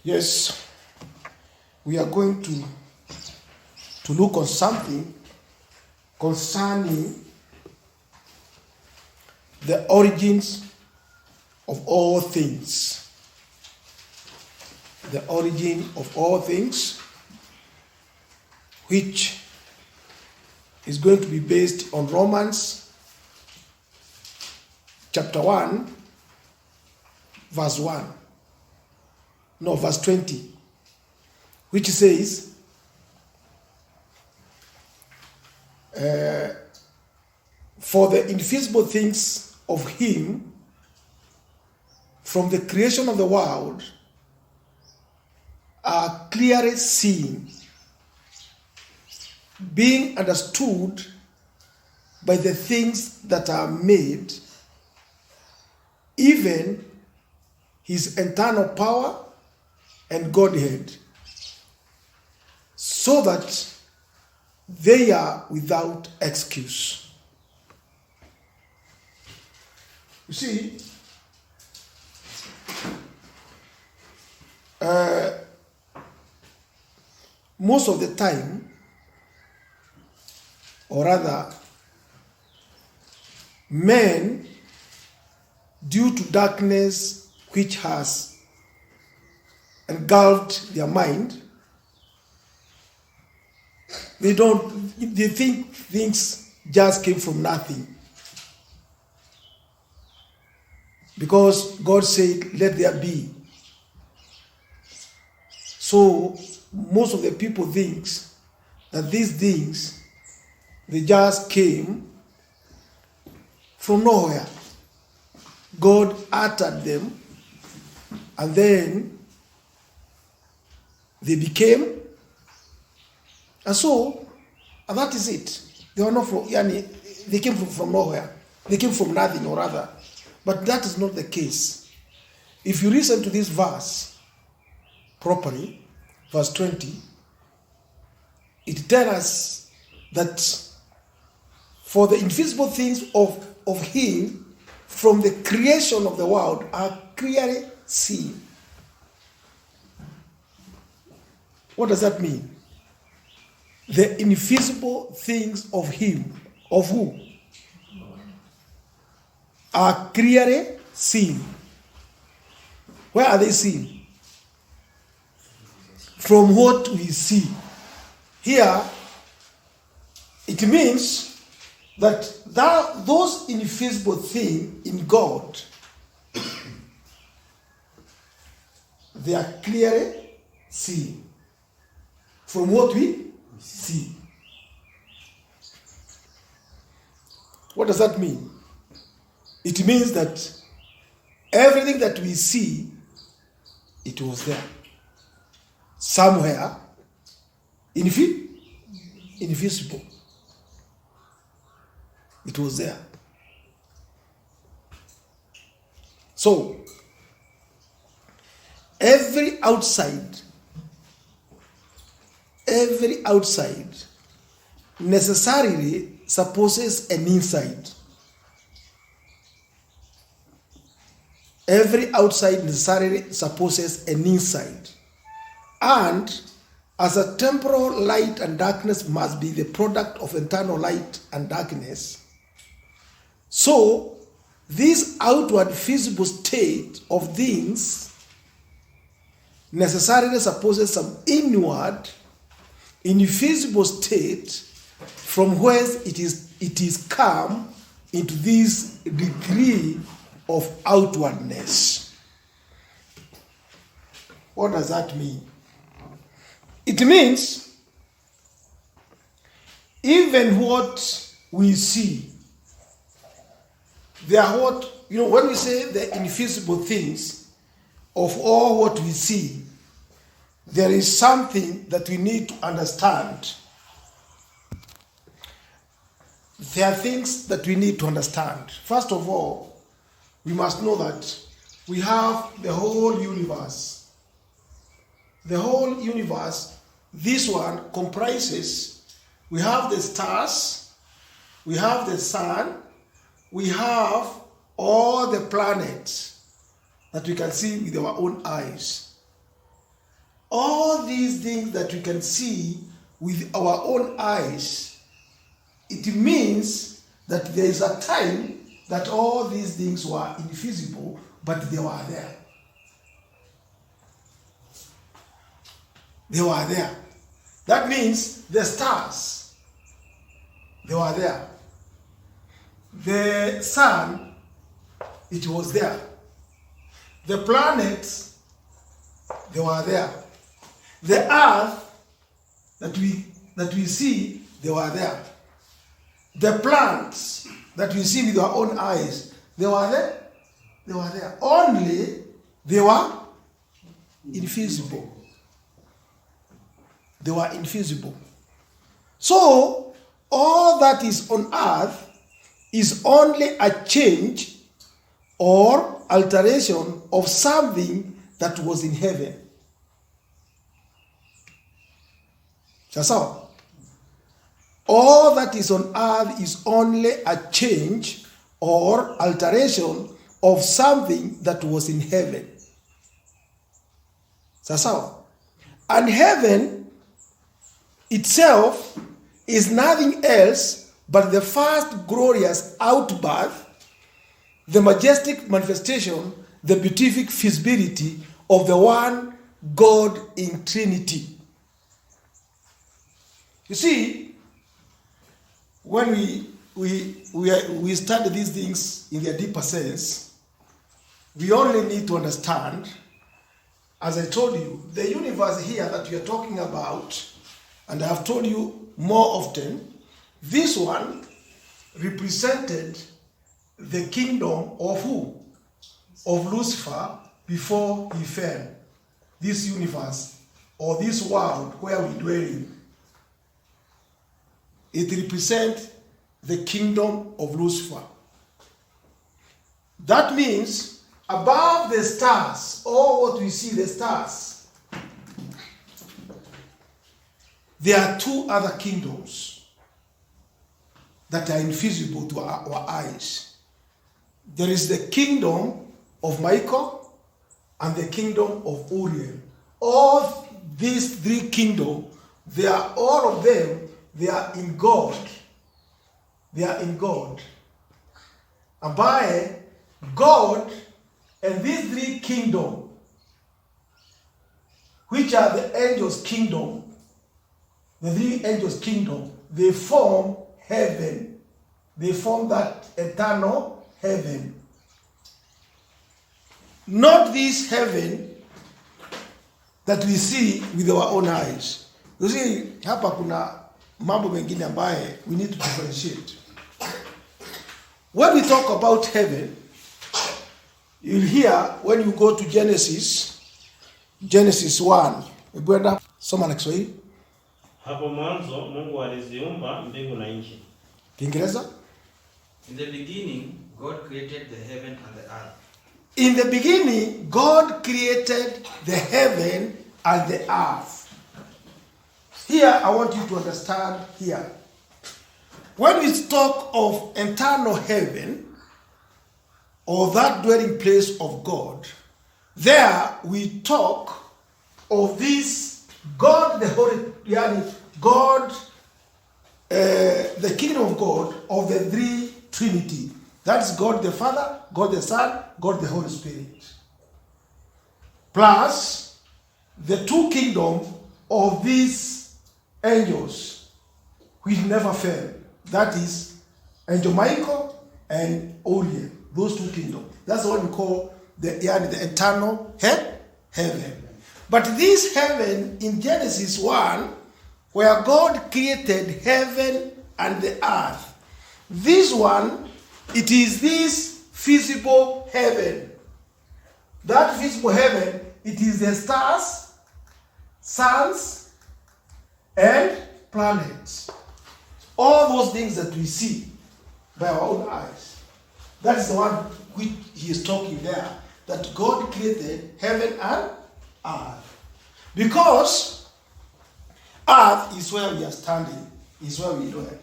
Yes, we are going to look on something concerning the origins of all things. The origin of all things, which is going to be based on Romans chapter 1, verse 1. No, verse 20, which says, for the invisible things of him from the creation of the world are clearly seen, being understood by the things that are made, even his eternal power and Godhead, so that they are without excuse. You see, most of the time, or rather, men, due to darkness which has engulfed their mind, they think things just came from nothing. Because God said, let there be. So most of the people think that these things, they just came from nowhere. God uttered them, and then they became, and that is it. They were not they came from nowhere. They came from nothing, or rather. But that is not the case. If you listen to this verse properly, verse 20, it tells us that for the invisible things of him from the creation of the world are clearly seen. What does that mean? The invisible things of him, of who? Are clearly seen. Where are they seen? From what we see. Here, it means that those invisible things in God, they are clearly seen. From what we see. What does that mean? It means that everything that we see, it was there. Somewhere, invisible. It was there. So, every outside necessarily supposes an inside. Every outside necessarily supposes an inside. And as a temporal light and darkness must be the product of eternal light and darkness, so this outward visible state of things necessarily supposes some inward invisible state from whence it is come into this degree of outwardness. What does that mean? It means even what we see, they are when we say the invisible things of all what we see, there is something that we need to understand. There are things that we need to understand. First of all, we must know that we have the whole universe. The whole universe, this one comprises, we have the stars, we have the sun, we have all the planets that we can see with our own eyes. all these things that we can see with our own eyes, it means that there is a time that all these things were invisible, but they were there. They were there. That means the stars, they were there. The sun, it was there. The planets, they were there. The earth that we see, they were there. The plants that we see with our own eyes, they were there. They were there. Only they were invisible. They were invisible. So, all that is on earth is only a change or alteration of something that was in heaven. So, all that is on earth is only a change or alteration of something that was in heaven. So, and heaven itself is nothing else but the first glorious outbirth, the majestic manifestation, the beatific visibility of the one God in Trinity. You see, when we study these things in their deeper sense, we only need to understand, as I told you, the universe here that we are talking about, and I have told you more often, this one represented the kingdom of who? Of Lucifer before he fell. This universe, or this world where we dwell in. It represents the kingdom of Lucifer. That means above the stars, or what we see, the stars, there are two other kingdoms that are invisible to our eyes. There is the kingdom of Michael and the kingdom of Uriel. All these three kingdoms, they are all of them, they are in God. They are in God. And by God and these three kingdoms, which are the angels' kingdom, the three angels' kingdom, they form heaven. They form that eternal heaven. Not this heaven that we see with our own eyes. You see, hapa kuna mambo mengine ambaye we need to differentiate. When we talk about heaven, you'll hear when you go to Genesis 1. Ebwenda soma na Kiswahili. Hapo mwanzo Mungu aliziumba mbingu na nchi. Kiingereza? In the beginning, God created the heaven and the earth. In the beginning, God created the heaven and the earth. Here, I want you to understand here. When we talk of eternal heaven, or that dwelling place of God, there we talk of this God, the Holy, God, the kingdom of God, of the three Trinity. That's God the Father, God the Son, God the Holy Spirit. Plus the two kingdoms of these angels which never fail. That is Angel Michael and Uriel. Those two kingdoms. That's what we call the eternal heaven. But this heaven in Genesis 1, where God created heaven and the earth, this one, it is this visible heaven. That visible heaven, it is the stars, suns, and planets. All those things that we see by our own eyes. That is the one which he is talking there. That God created heaven and earth. Because earth is where we are standing, is where we dwell.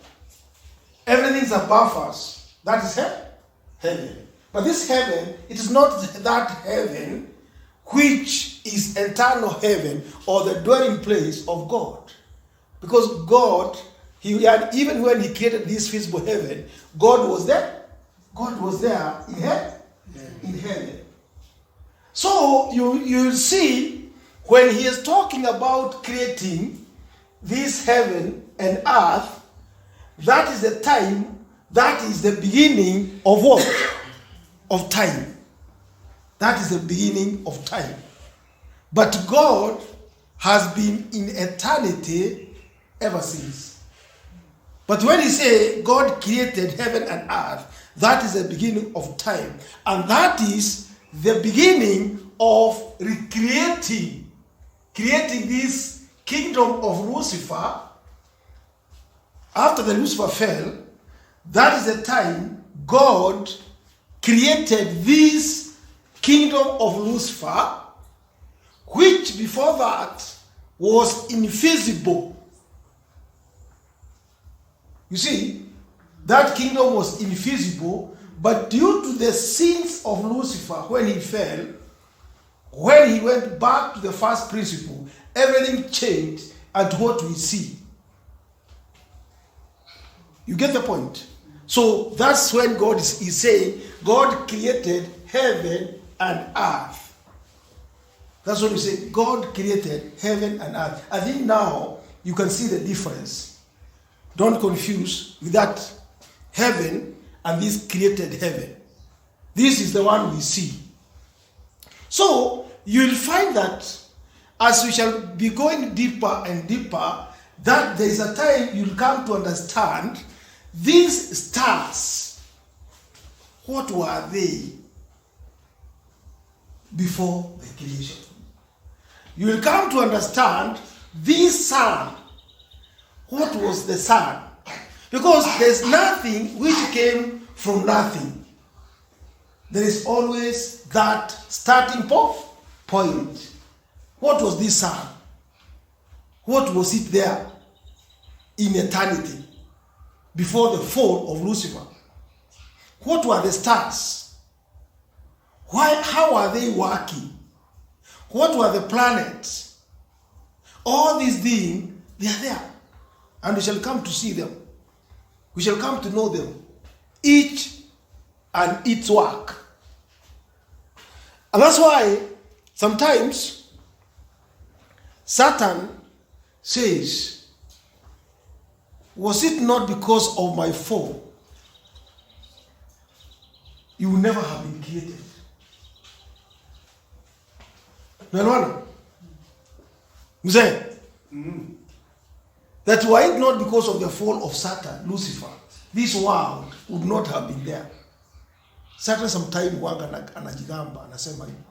Everything is above us. That is heaven. But this heaven, it is not that heaven which is eternal heaven or the dwelling place of God. Because God, he had, even when he created this visible heaven, God was there. God was there in heaven. In heaven. So you see, when he is talking about creating this heaven and earth, that is the time, that is the beginning of what? Of time. That is the beginning of time. But God has been in eternity ever since. But when he say God created heaven and earth, that is the beginning of time. And that is the beginning of creating this kingdom of Lucifer. After the Lucifer fell, that is the time God created this kingdom of Lucifer, which before that was invisible. You see, that kingdom was invisible, but due to the sins of Lucifer when he fell, when he went back to the first principle, everything changed at what we see. You get the point? So that's when God is saying, God created heaven and earth. That's what we say, God created heaven and earth. I think now you can see the difference. Don't confuse with that heaven and this created heaven. This is the one we see. So you'll find that as we shall be going deeper and deeper, that there is a time you'll come to understand these stars. What were they before the creation? You will come to understand this sun. What was the sun? Because there's nothing which came from nothing. There is always that starting point. What was this sun? What was it there in eternity before the fall of Lucifer? What were the stars? How are they working? What were the planets? All these things, they are there. And we shall come to see them. We shall come to know them. Each and its work. And that's why sometimes Satan says, was it not because of my fall you would never have been created? Melwana? Mzee? That were it not because of the fall of Satan, Lucifer, this world would not have been there. Satan sometimes wanga anajigamba, anasema hivyo.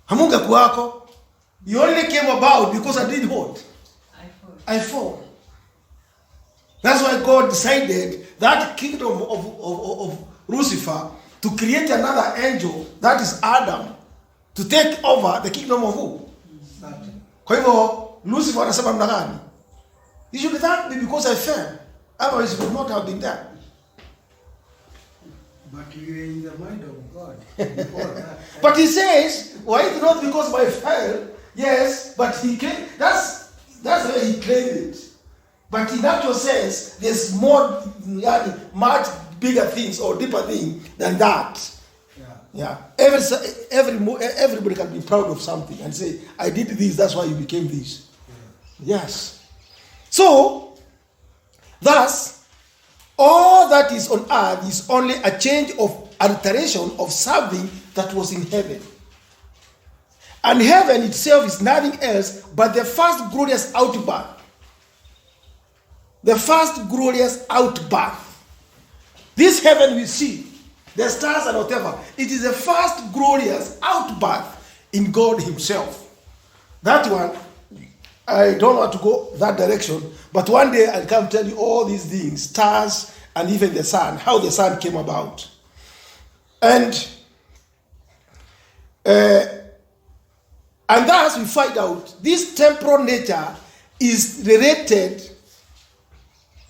Hamunga kuwako, you only came about because I did what? I fall. That's why God decided that kingdom of Lucifer to create another angel, that is Adam, to take over the kingdom of who? Kwa hivyo, Lucifer anasema mna gani? You should thank me because I fell. Otherwise, it would not have been there. But you are in the mind of God. Before that, But he says, why is it not because I fell? Yes, but he claimed, that's the way he claimed it. But in actual sense, there's more, much bigger things or deeper things than that. Yeah. Everybody can be proud of something and say, I did this, that's why you became this. Yes. So, thus, all that is on earth is only a change of alteration of something that was in heaven. And heaven itself is nothing else but the first glorious outbirth. The first glorious outbirth. This heaven we see, the stars and whatever, it is the first glorious outbirth in God himself. That one, I don't want to go that direction, but one day I'll come tell you all these things, stars and even the sun, how the sun came about. And thus we find out this temporal nature is related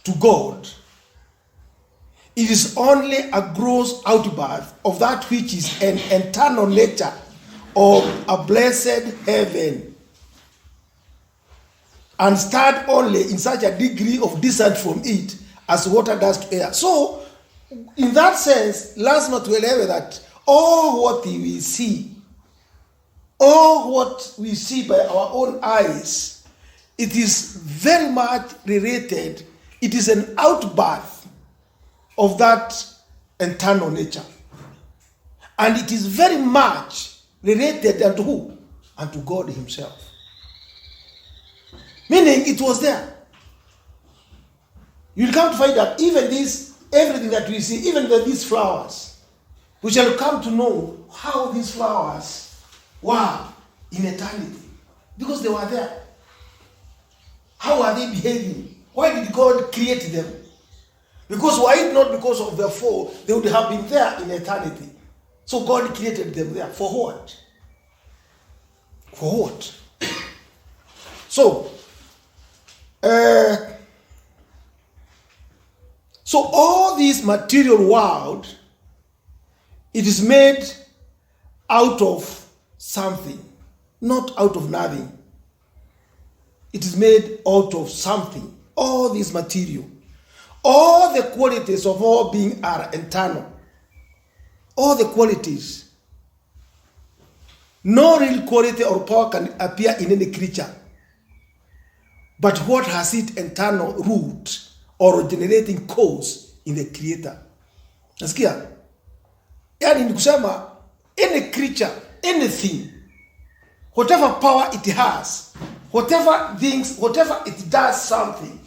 to God. It is only a gross outbirth of that which is an eternal nature of a blessed heaven and stand only in such a degree of distance from it as water does to air. So, in that sense, lazima tuelewe that all what we see, all what we see by our own eyes, it is very much related. It is an outbirth of that internal nature. And it is very much related unto who? Unto God himself. Meaning it was there. You'll come to find that even this, everything that we see, even these flowers, we shall come to know how these flowers were in eternity. Because they were there. How are they behaving? Why did God create them? Because were it not because of their fall, they would have been there in eternity. So God created them there. For what? For what? So, all this material world, it is made out of something, not out of nothing. It is made out of something. All this material, all the qualities of all being are internal. All the qualities. No real quality or power can appear in any creature. But what has its internal root or generating cause in the creator? Nasikia? Yani ni kusema, any creature, anything, whatever power it has, whatever it does something,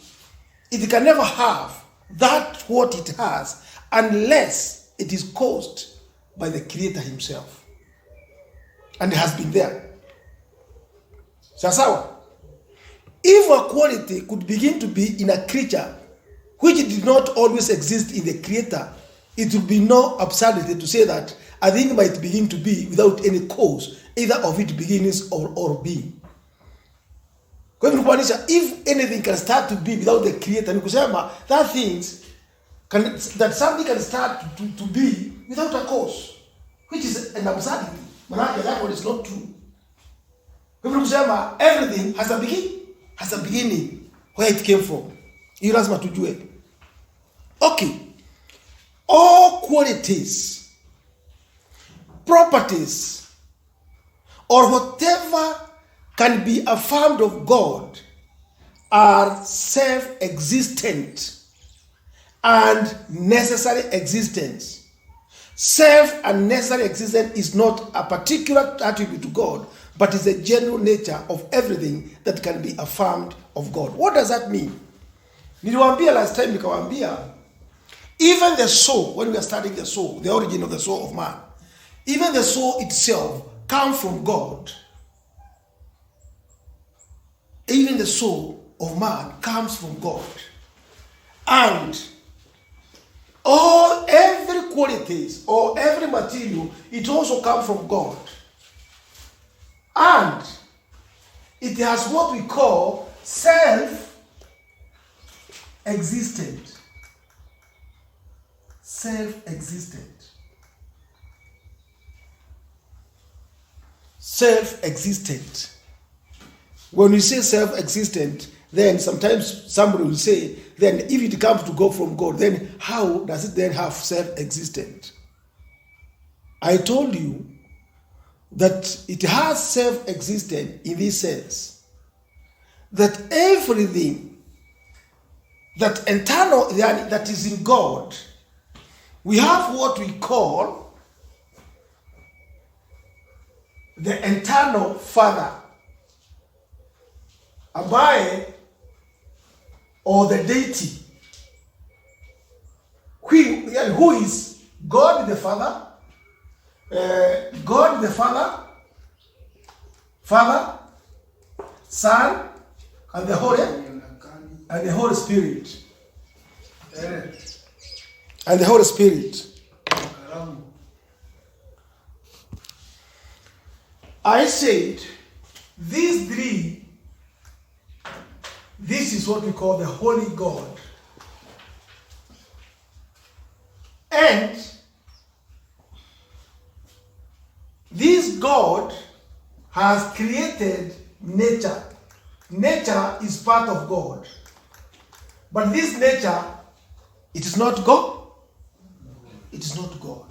it can never have that what it has unless it is caused by the creator himself. And it has been there. Sasawa? If a quality could begin to be in a creature which did not always exist in the creator, it would be no absurdity to say that a thing might begin to be without any cause, either of it beginnings or being. Kwa hivyo kumaanisha, if anything can start to be without the creator, ni kusema that something can start to be without a cause, which is an absurdity. Manake that one is not true. Kwa hivyo kusema everything has a beginning where it came from. Hiyo lazima tujue. Okay. All qualities, properties, or whatever can be affirmed of God are self-existent and necessary existence. Self and necessary existence is not a particular attribute to God, but is a general nature of everything that can be affirmed of God. What does that mean? Niliwaambia last time, nikawaambia, even the soul, when we are studying the soul, the origin of the soul of man, even the soul itself comes from God. Even the soul of man comes from God. And every qualities or every material, it also comes from God. And it has what we call self-existent. Self-existent. Self-existent. When we say self-existent, then sometimes somebody will say, then if it comes to go from God, then how does it then have self-existent? I told you that it has self-existent in this sense, that everything that internal, that is in God, we have what we call the internal Father, ambaye, or the deity, who is God the Father, God the Father, Son, and the Holy Spirit. And the Holy Spirit. I said, these three, this is what we call the Holy God. And this God has created nature. Nature is part of God. But this nature, it is not God. It is not God.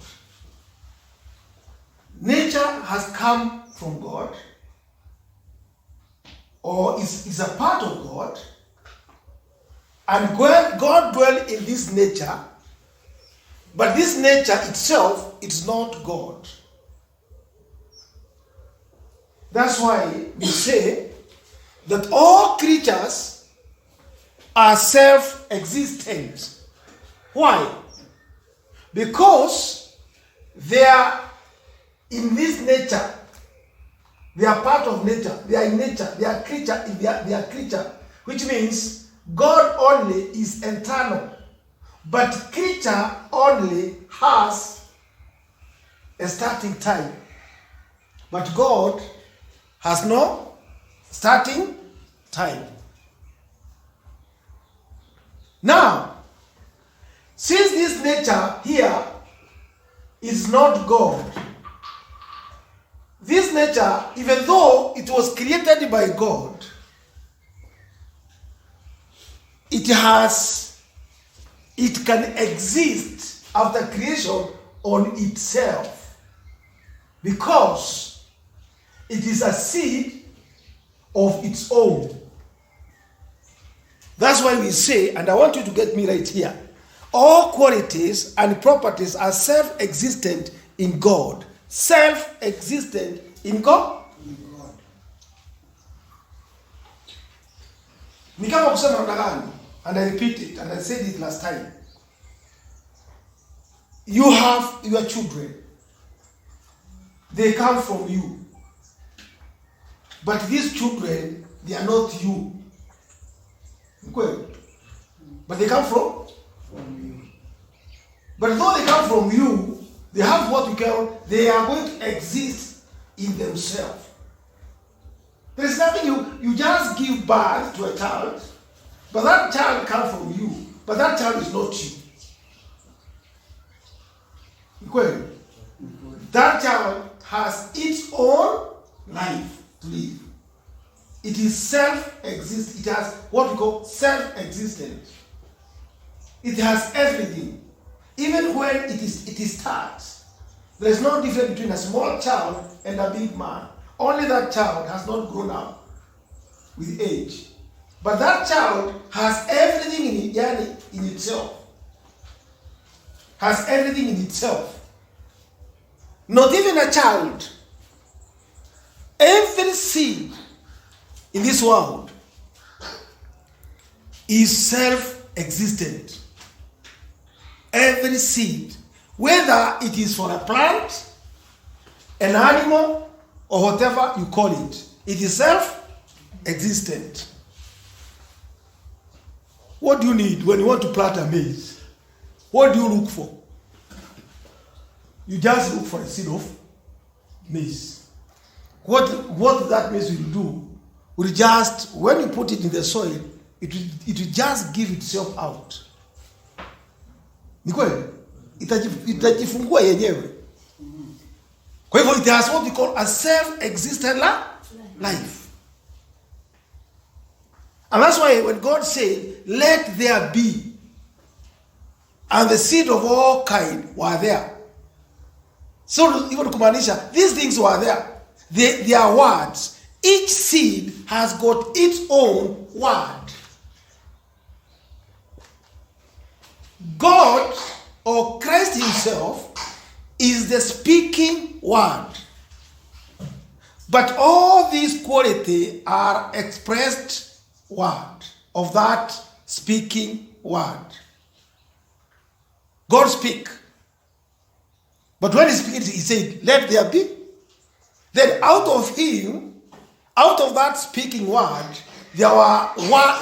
Nature has come from God, or is a part of God, and God dwells in this nature, but this nature itself is not God. That's why we say that all creatures are self-existent. Why? Because they are in this nature. They are part of nature. They are in nature. They are creature. They are creature, which means God only is eternal, but creature only has a starting time. But God has no starting time. Now, since this nature here is not God, this nature, even though it was created by God, it can exist after creation on itself, because it is a seed of its own. That's why we say, and I want you to get me right here, all qualities and properties are self-existent in God. Self-existent in God. Ni kama kusema namna gani? And I repeat it, and I said it last time. You have your children. They come from you. But these children, they are not you. Okay. But they come from you. But though they come from you, they have what we call, they are going to exist in themselves. There is nothing you just give birth to a child, but that child comes from you, but that child is not you. Okay. That child has its own life to live. It is self-existent. It has what we call self-existent. It has everything. Even when it starts, there is no difference between a small child and a big man. Only that child has not grown up with age. But that child has everything in itself. Has everything in itself. Not even a child. Every seed in this world is self-existent. Every seed, whether it is for a plant, an animal, or whatever you call it, it is self-existent. What do you need when you want to plant a maize? What do you look for? You just look for a seed of maize. What that maize will do will just, when you put it in the soil, it will just give itself out. Ni kweli? Itajifungua yenyewe. Kwa hivyo it has what we call a self-existent life. And that's why when God said, let there be, and the seed of all kind were there. So even kumaanisha, these things were there. They are words. Each seed has got its own word. God, or Christ himself, is the speaking word. But all these qualities are expressed word of that speaking word. God speak. But when he speaks, he said, let there be. Then out of him, out of that speaking word, there were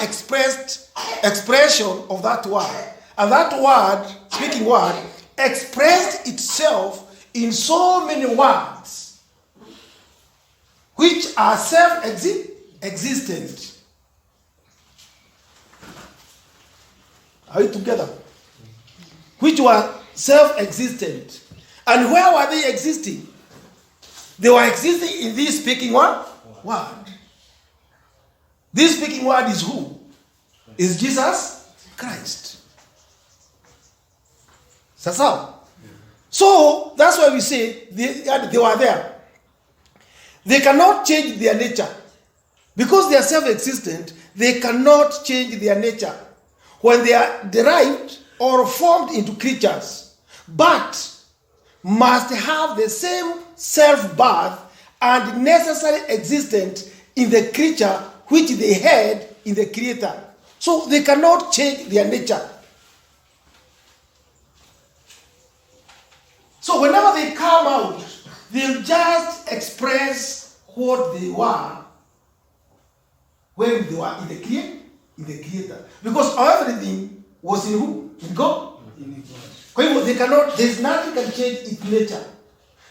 expression of that word. And that word, speaking word, expressed itself in so many words, which are self-existent. Are you together? Which were self-existent. And where were they existing? They were existing in this speaking word. This speaking word is who? Is Jesus Christ. So that's why we say they were there. They cannot change their nature. Because they are self-existent, they cannot change their nature when they are derived or formed into creatures, but must have the same self-birth and necessary existence in the creature which they had in the Creator. So they cannot change their nature. So whenever they come out, they'll just express what they were when they were in the Creator. Because everything was in who? In God. They cannot, there's nothing can change its nature.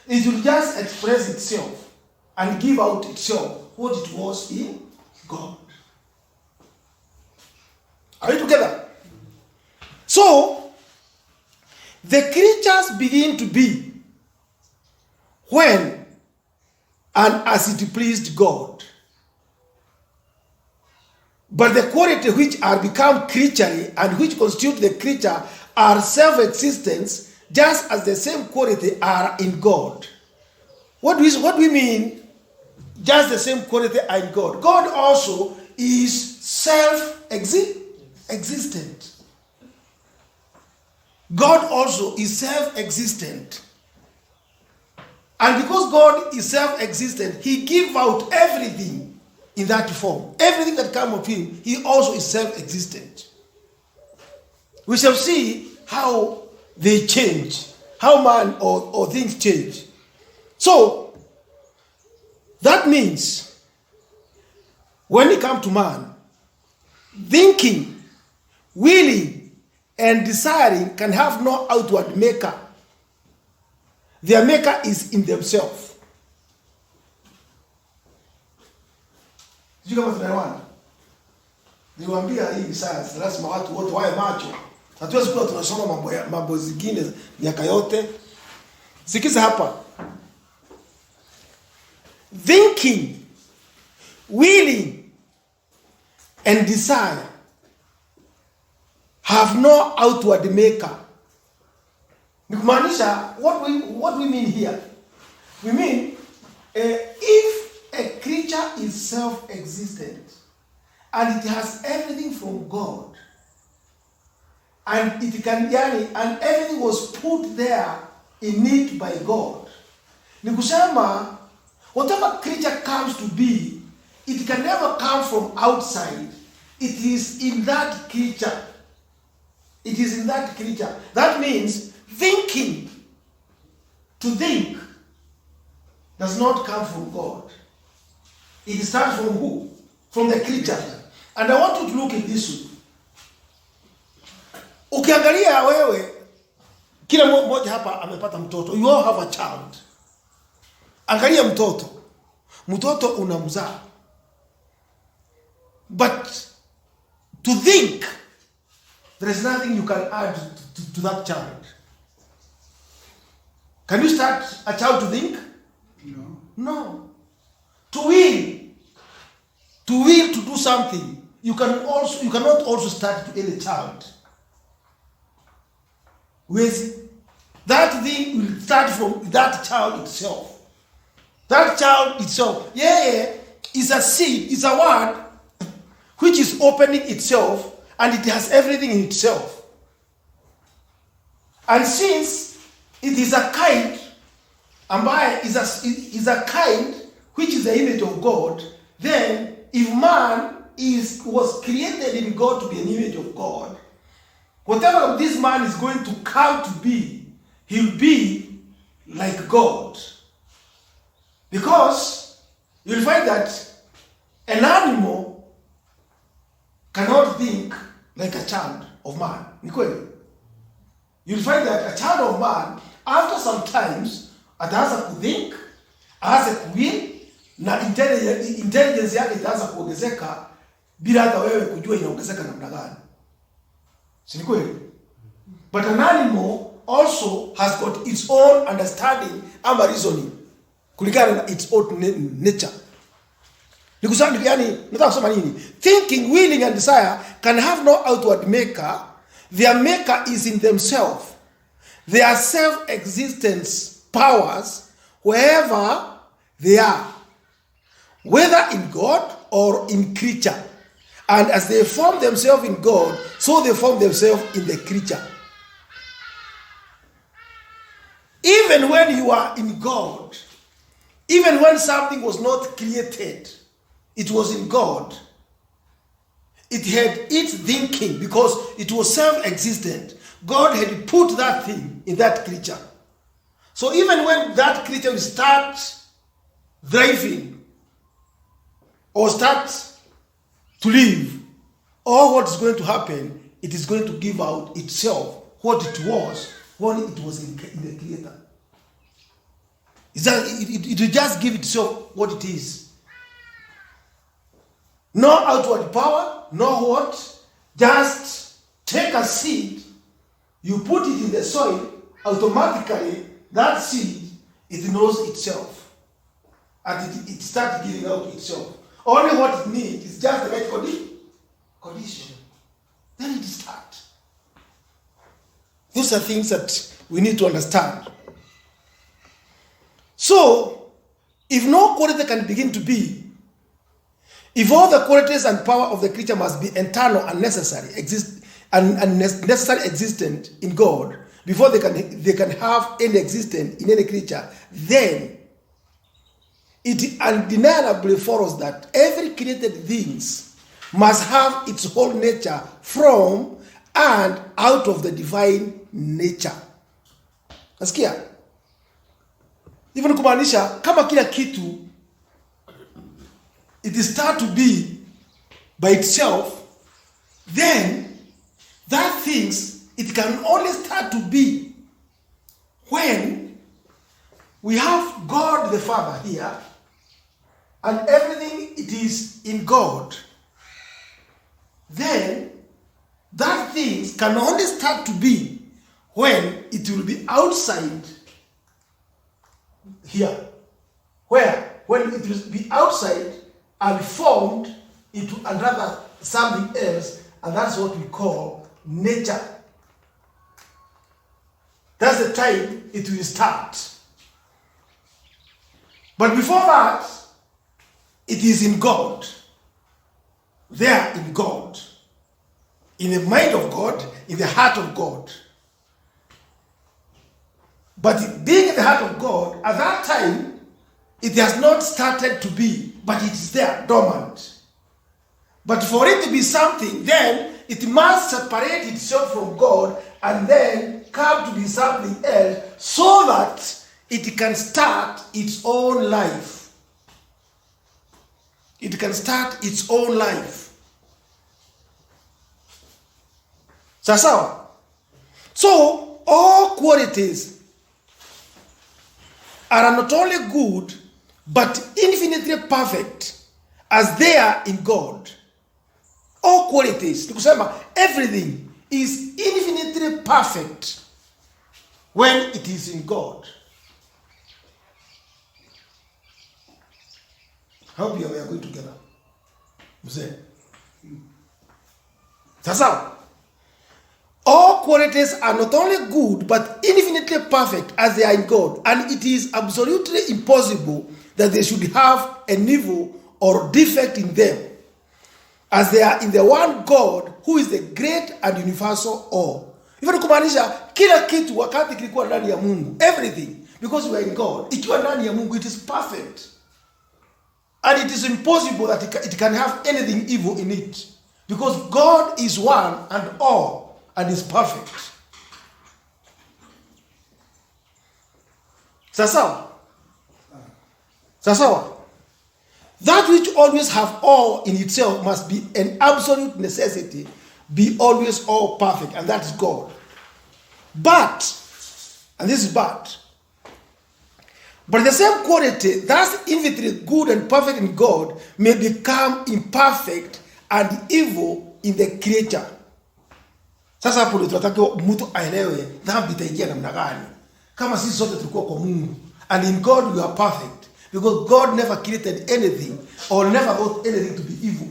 It will just express itself and give out itself what it was in God. Are you together? So, the creatures begin to be when and as it pleased God. But the quality which are become creaturely and which constitute the creature are self-existence, just as the same quality are in God. What do we mean? Just the same quality are in God. God also is self-existent. God also is self-existent. And because God is self-existent, He gives out everything in that form. Everything that comes of Him, He also is self-existent. We shall see how they change, how man or things change. So, that means, when it comes to man, thinking, willing, and desiring can have no outward maker. Their maker is in themselves. Sijui kama tunaelewana. Niwaambia hii sasa lazima watu wote wawe macho. Hatuwezi kuwa tunasoma mambo zingine miaka yote. Sikiza hapa. Thinking, willing, and desire have no outward maker. Nikumaanisha, what we mean here? We mean, if a creature is self-existent and it has everything from God, and it can, and everything was put there in it by God. Nikusema, whatever creature comes to be, it can never come from outside. It is in that creature. It is in that creature. That means thinking, to think, does not come from God. It starts from who? From the creature. And I want you to look at this way. Ukiangalia wewe, kila mmoja hapa amepata mtoto. You all have a child. Angalia mtoto. Mtoto unamzaa. But to think, there is nothing you can add to that child. Can you start a child to think? No. To will to do something, you cannot also start to any child. That thing will start from that child itself. That child itself, is a seed, is a word which is opening itself, and it has everything in itself. And since it is a kind, is a kind which is the image of God, then if man was created in God to be an image of God, whatever this man is going to come to be, he'll be like God. Because you'll find that an animal cannot think like a child of man. You'll find that a child of man, after some times, ataanza kuthink, aanze kuwin, na intelligence yake itaanza kuongezeka bila hata wewe kujua inaongezeka namna gani. Si kweli? But an animal also has got its own understanding and reasoning. kulingana na its own nature. Nikusema yani nataka kusema nini? Thinking, willing and desire can have no outward maker. Their maker is in themselves. They are self-existence powers wherever they are, whether in God or in creature. And as they form themselves in God, so they form themselves in the creature. Even when you are in God, even when something was not created, it was in God. It had its thinking because it was self-existent. God had put that thing in that creature. So even when that creature will start driving or start to live, all what is going to happen, it is going to give out itself what it was when it was in the Creator. It will just give itself what it is. No outward power, no what. Just take a seed, you put it in the soil, automatically that seed, it knows itself. And it starts giving out itself. Only what it needs is just the right condition. Then it starts. Those are things that we need to understand. So, if no quality can begin to be, if all the qualities and power of the creature must be internal and necessary, necessarily existent in God, before they can have any existence in any creature, then it undeniably follows that every created things must have its whole nature from and out of the divine nature. Nasikia? Even kumaanisha kama kila kitu it is start to be by itself, then that things it can only start to be when we have God the Father here and everything it is in God. Then that things can only start to be when it will be outside here. Where? When it will be outside and formed into another something else, and that's what we call nature. That's the time it will start. But before that, it is in God. There in God. In the mind of God, in the heart of God. But being in the heart of God, at that time, it has not started to be, but it is there, dormant. But for it to be something, then it must separate itself from God and then come to be something else so that it can start its own life. It can start its own life. So, all qualities are not only good, but infinitely perfect as they are in God. All qualities, everything is infinitely perfect when it is in God. I hope we are going together. All qualities are not only good, but infinitely perfect as they are in God. And it is absolutely impossible that they should have an evil or defect in them, as they are in the one God who is the great and universal all. Hivyo kumaanisha kila kitu wakati kilikuwa ndani ya Mungu, everything, because we are in God, ikiwa ndani ya Mungu, it is perfect. And it is impossible that it can have anything evil in it, because God is one and all and is perfect. Sasawa? That which always have all in itself must be an absolute necessity, be always all perfect, and that is God. But, and this is but the same quality that's infinitely good and perfect in God may become imperfect and evil in the creature. Sasa hapo ndio tunataka mtu aelewe dhambi itaingia namna gani. Kama sisi sote tulikuwa kwa Mungu, and in God we are perfect, Because God never created anything or never thought anything to be evil.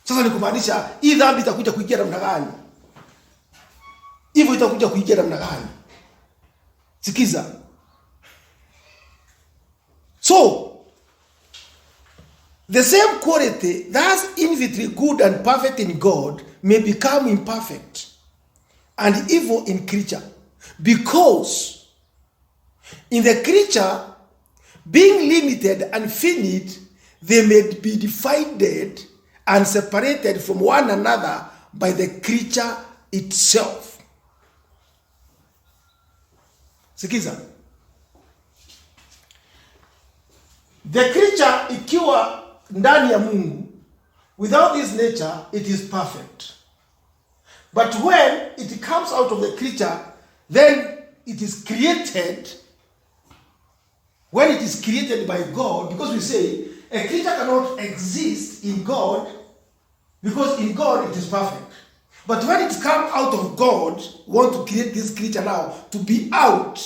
Sasa ni kumaanisha hii dhambi itakuja kuingia namna gani? Evil itakuja kuingia namna gani? Sikiza. So, the same quality that's infinitely good and perfect in God may become imperfect and evil in creature. Because in the creature, being limited and finite, they may be divided and separated from one another by the creature itself. Sikiza. The creature ikiwa ndani ya Mungu, without this nature, it is perfect. But when it comes out of the creature, then it is created. When it is created by God, because we say a creature cannot exist in God, because in God it is perfect. But when it comes out of God, want to create this creature now to be out,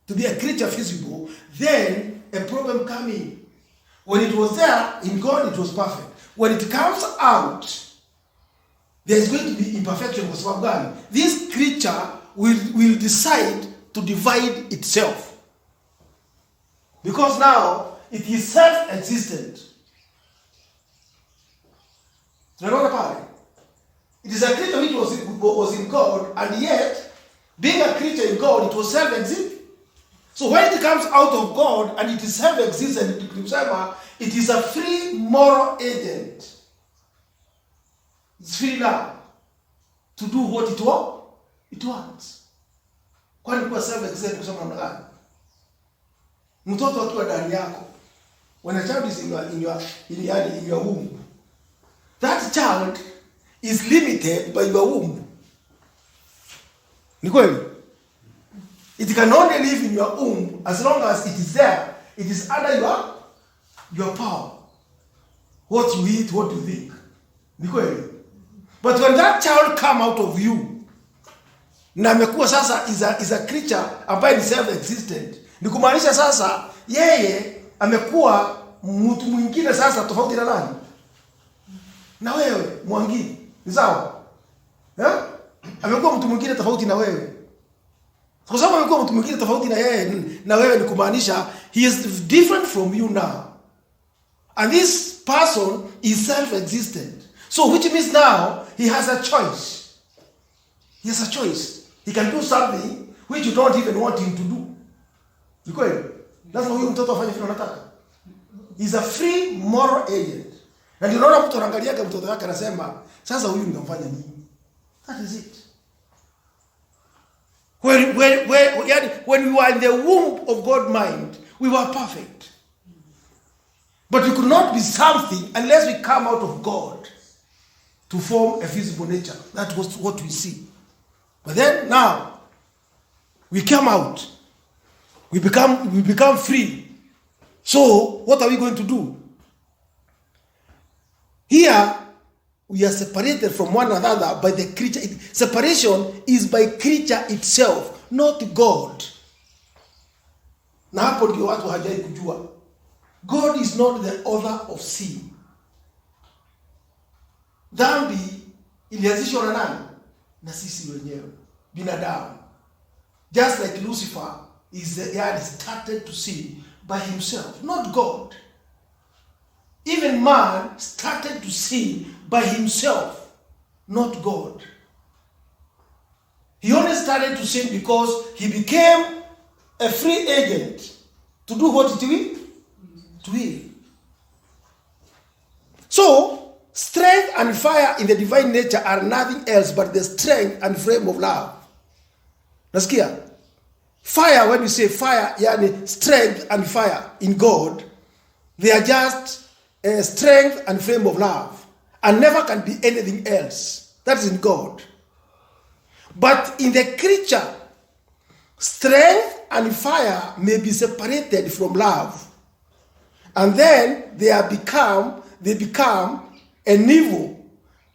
to be a creature visible, then a problem comes in. When it was there in God, it was perfect. When it comes out, there is going to be imperfection for sababu gani? This creature will decide to divide itself. Because now it is self-existent. Unaona pale? It is a creature which was in God, and yet, being a creature in God, it was self-existent. So when it comes out of God and it is self-existent, it is a free moral agent. It's free now to do what it wants. Kwani kuwa self-existent kusema namna gani? Mtoto akiwa ndani yako, when a child is in your womb, that child is limited by your womb. Ni kweli? It can only live in your womb as long as it is there. It is under your power. What you eat, what you think. Ni kweli? But when that child come out of you, na amekuwa sasa is a creature ambaye ni self-existent, ni kumaanisha sasa yeye amekuwa mtu mwingine sasa tofauti na nani? Na wewe, Mwangi. Ni sawa? Amekuwa mtu mwingine tofauti na wewe. Kwa sababu amekuwa mtu mwingine tofauti na yeye na wewe, ni kumaanisha he is different from you now. And this person is self-existent. So which means now he has a choice. He has a choice. He can do something which you don't even want him to do. Ni kweli? Lazima huyo mtoto afanye vile unataka. He is a free moral agent. Na ndio unaona mtu anaangalia kama mtoto wake anasema, sasa huyu ningemfanya nini? That is it. When we were in the womb of God's mind, we were perfect. But we could not be something unless we come out of God to form a visible nature. That was what we see. But then now, we come out. We become free. So, what are we going to do? Here, we are separated from one another by the creature. Separation is by creature itself, not God. Na hapo ndio watu hawajai kujua. God is not the author of sin. Dhambi ilianzishwa na nani? Na sisi wenyewe, binadamu. Just like Lucifer started to sin by himself, not God. Even man started to sin by himself, not God. He only started to sin because he became a free agent to do what it will. To will. So, strength and fire in the divine nature are nothing else but the strength and frame of love. Nasikia? Fire, when we say fire, yani strength and fire in God, they are just strength and frame of love, and never can be anything else. That is in God. But in the creature, strength and fire may be separated from love, and then they become an evil.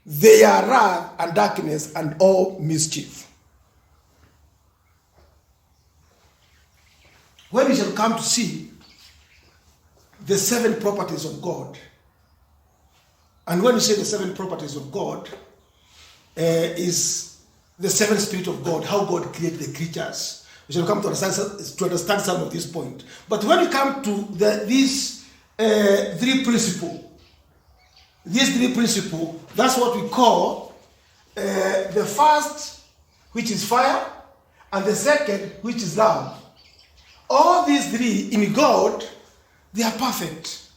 They are wrath and darkness and all mischief. when we shall come to see the 7 properties of God. And when we say the 7 properties of God, is the 7 Spirit of God, how God created the creatures. We shall come to understand some of this point. But when we come to these 3 principles, that's what we call the first, which is fire, and the second, which is love. All these 3 in God, they are perfect.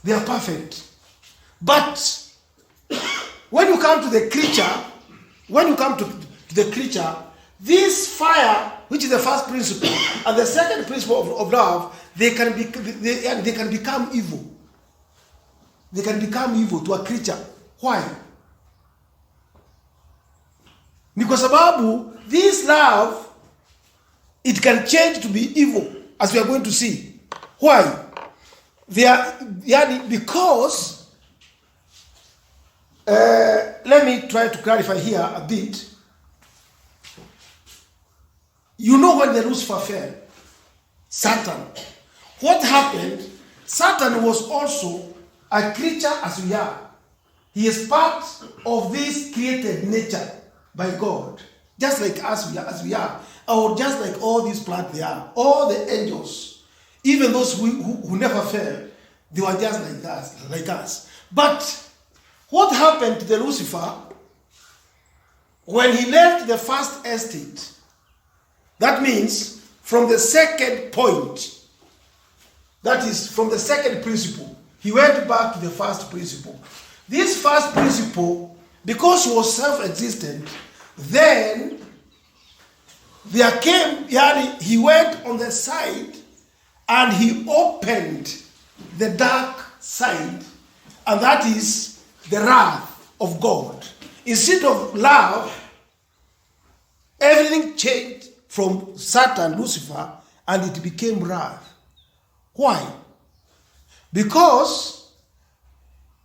They are perfect. But when you come to the creature, this fire, which is the first principle, and the second principle of love, they can become evil. They can become evil to a creature. Why? Ni kwa sababu this love, it can change to be evil, as we are going to see. Why? Because let me try to clarify here a bit. You know when the Lucifer fell, Satan, what happened? Satan was also a creature as we are. He is part of this created nature by God, just like us we are, or just like all these plants they are. All the angels, even those who never fell, they were just like us. But what happened to the Lucifer when he left the first estate? That means from the second point, that is from the second principle, he went back to the first principle. This first principle, because he was self-existent, then there came, he went on the side and he opened the dark side, and that is the wrath of God. Instead of love, everything changed from Satan, Lucifer, and it became wrath. Why? Because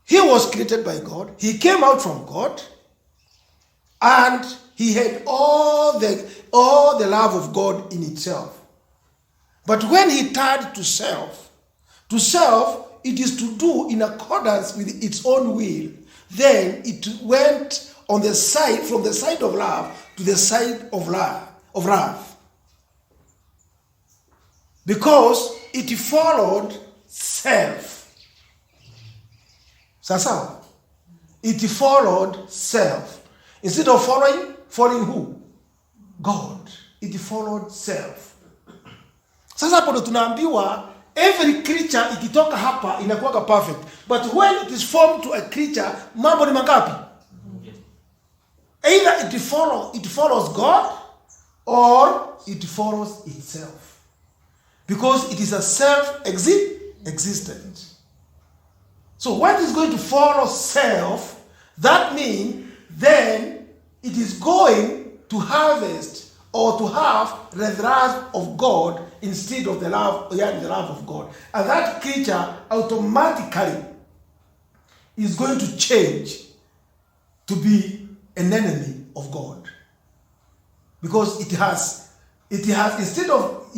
he was created by God, he came out from God, and he had all the love of God in itself. But when he turned to self, it is to do in accordance with its own will. Then it went on the side, from the side of love to the side of wrath. Because it followed self. Sasa, it followed self. Instead of following who? God. It followed self. Sasa hapo ndo tunaambiwa every creature ikitoka hapa inakuwa perfect. But when it is formed to a creature, mambo ni mangapi? Either it follows God or it follows itself. Because it is a self-existent. So when it is going to follow self, that means then it is going to harvest or to have the wrath of God instead of the love of God. And that creature automatically is going to change to be an enemy of God. Because it has instead of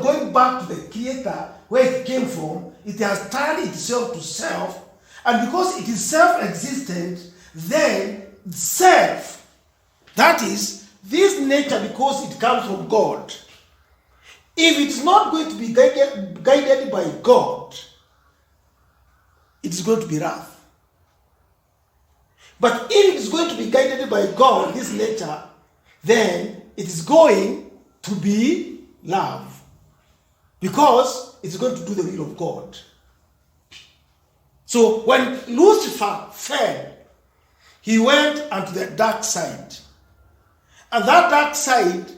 going back to the Creator where it came from, it has turned itself to self, and because it is self-existent, then self, that is, this nature, because it comes from God, if it's not going to be guided by God, it's going to be wrath. But if it's going to be guided by God, this nature, then it is going to be love. Because it's going to do the will of God. So when Lucifer fell, he went unto the dark side. And that dark side,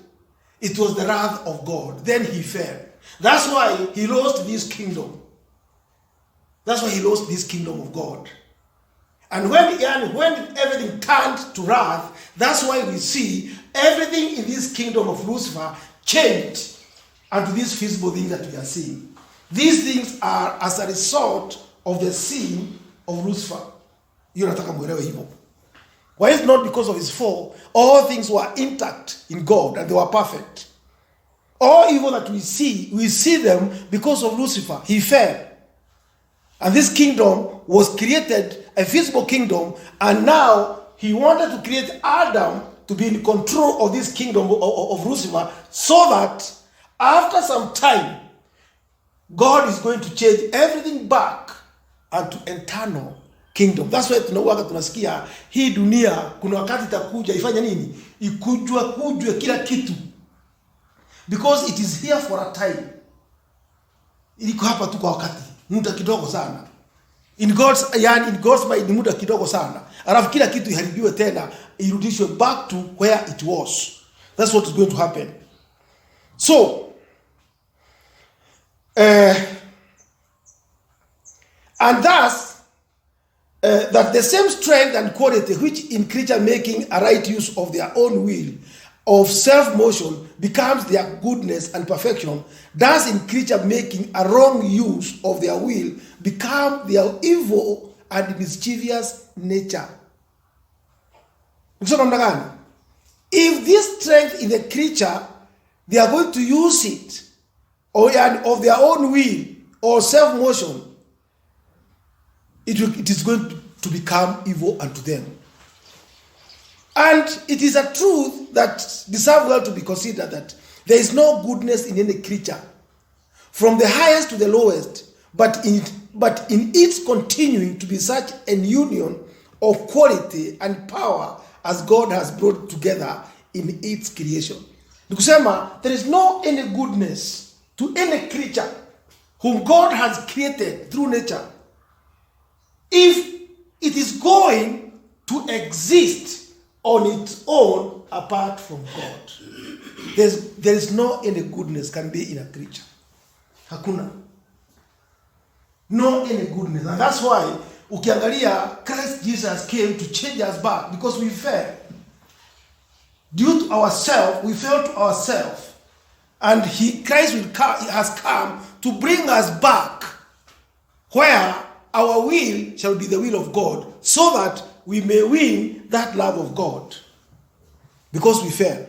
it was the wrath of God. Then he fell. That's why he lost this kingdom. That's why he lost this kingdom of God. And when everything turned to wrath, that's why we see everything in this kingdom of Lucifer changed unto these visible things that we are seeing. These things are as a result of the sin of Lucifer. Why is not because of his fall? All things were intact in God and they were perfect. All evil that we see them because of Lucifer. He fell. And this kingdom was created, a physical kingdom, and now he wanted to create Adam to be in control of this kingdom of Lucifer, so that after some time, God is going to change everything back unto eternal kingdom. That's why tunasikia hii dunia kuna wakati itakuja ifanye nini? Kujwe kila kitu. Because it is here for a time. Iliko hapa tu kwa wakati. Muda kidogo sana. In God's mind ni muda kidogo sana. Alafu kila kitu iharibiwe tena, irudishwe back to where it was. That's what is going to happen. So, and thus, that the same strength and quality which in creature making a right use of their own will, of self-motion, becomes their goodness and perfection, thus in creature making a wrong use of their will, become their evil and mischievous nature. If this strength in the creature, they are going to use it, or of their own will, or self-motion, it is going to become evil unto them. And it is a truth that deserves well to be considered, that there is no goodness in any creature, from the highest to the lowest, but in its continuing to be such an union of quality and power as God has brought together in its creation. There is no any goodness to any creature whom God has created through nature, if it is going to exist on its own apart from God. There is no any goodness can be in a creature. Hakuna. No any goodness. And that's why ukiangalia, Christ Jesus came to change us back, because we fell. Due to ourselves, we fell to ourselves. And Christ has come to bring us back where our will shall be the will of God, so that we may win that love of God, because we fell.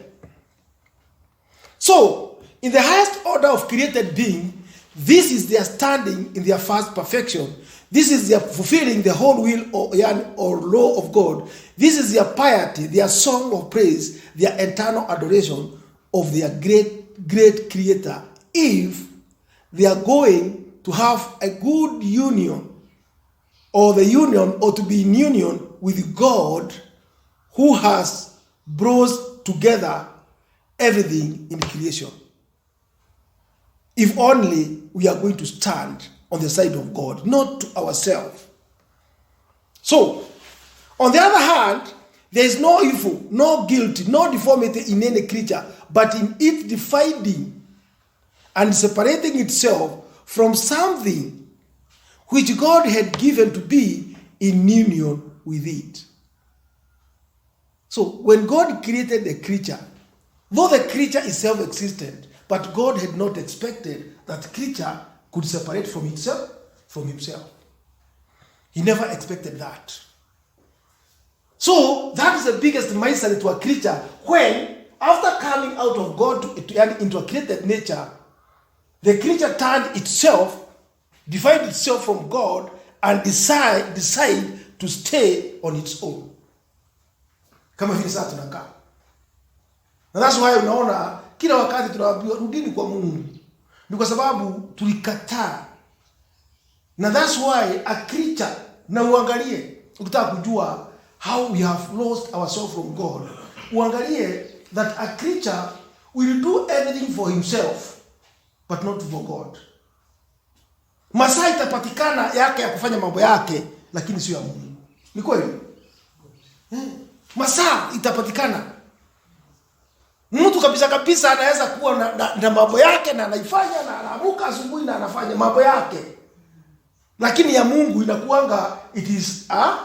So, in the highest order of created being, this is their standing in their first perfection. This is their fulfilling the whole will or law of God. This is their piety, their song of praise, their eternal adoration of their great Creator, if they are going to have a good union, or to be in union with God, who has brought together everything in creation. If only we are going to stand on the side of God, not to ourselves. So, on the other hand, there is no evil, no guilt, no deformity in any creature, but in it dividing and separating itself from something which God had given to be in union with it. So, when God created the creature, though the creature is self-existent, but God had not expected that creature could separate from himself. He never expected that. So, that is the biggest mystery to a creature, when, after coming out of God into a created nature, the creature turned itself, divided itself from God, and decide to stay on its own. Kama vile sasa tunakaa. And that's why unaona kila wakati tunaambiwa rudini kwa Mungu. Ni kwa sababu tulikataa. Na that's why a creature, na uangalie, ukitaka kujua how we have lost ourselves from God, uangalie that a creature will do everything for himself, but not for God. Masaa itapatikana yake ya kufanya mambo yake, lakini sio ya Mungu. Ni kweli? Masaa itapatikana. Mtu kabisa anaweza kuwa na mambo yake na anaifanya, na anaamka asubuhi na anafanya mambo yake. Lakini ya Mungu inakuanga, it is a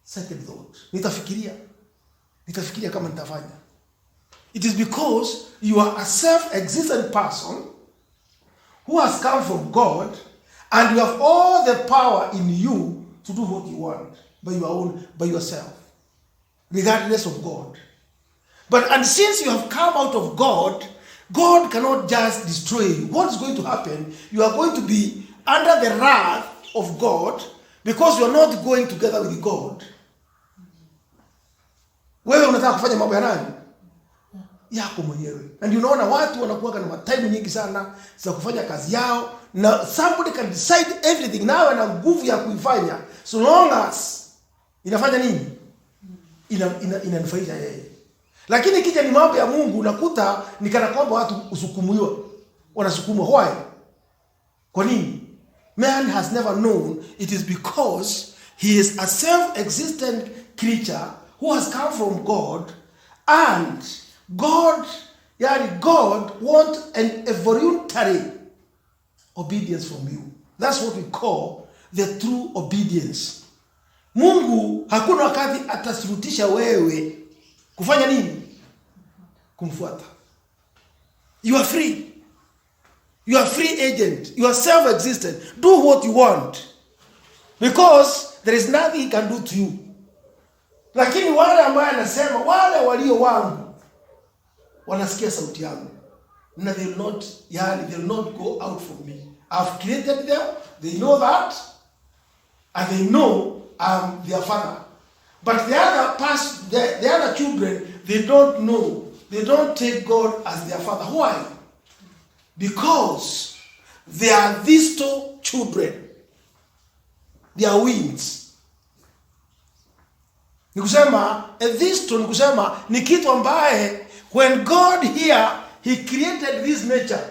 second thought. Nitafikiria kama nitafanya. It is because you are a self-existent person who has come from God, and you have all the power in you to do what you want by yourself, regardless of God. And since you have come out of God, God cannot just destroy you. What is going to happen? You are going to be under the wrath of God because you are not going together with God. Wewe unataka kufanya mambo ya nani? Yako mwenyewe. And unaona watu wanakuwa na time nyingi sana za kufanya kazi yao, na somebody can decide everything nawe na nguvu ya kuifanya, so long as inafanya nini? Inanufaisha yeye. Lakini kija ni mambo ya Mungu, unakuta ni kana kwamba watu usukumuiwa, wanasukumwa. Why? Kwa nini? Man has never known. It is because he is a self-existent creature who has come from God, and God wants a voluntary obedience from you. That's what we call the true obedience. Mungu hakuna wakati atasurutisha wewe kufanya nini? Kumfuata. You are free. You are free agent. You are self-existent. Do what you want, because there is nothing he can do to you. Lakini wale ambao anasema wale walio wangu wanasikia sauti yangu, na they will not go out from me. I've created them. They know that, and they know I'm their father. But the other children, they don't know. They don't take God as their father. Why? Because they are these two children. They are wings. Nikusema, ni kitu ambaye, when God here, he created this nature.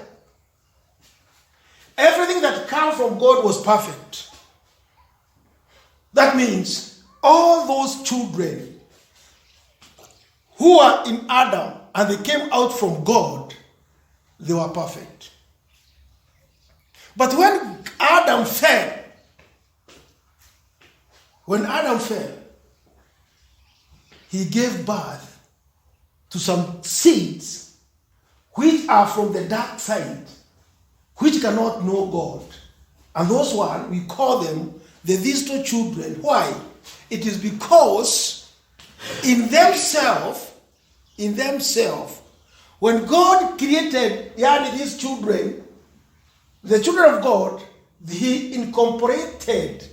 Everything that came from God was perfect. That means all those children who are in Adam and they came out from God, they were perfect. But when Adam fell, he gave birth to some seeds which are from the dark side, which cannot know God. And those one, we call them these two children. Why? It is because in themselves, when God created these children, the children of God, he incorporated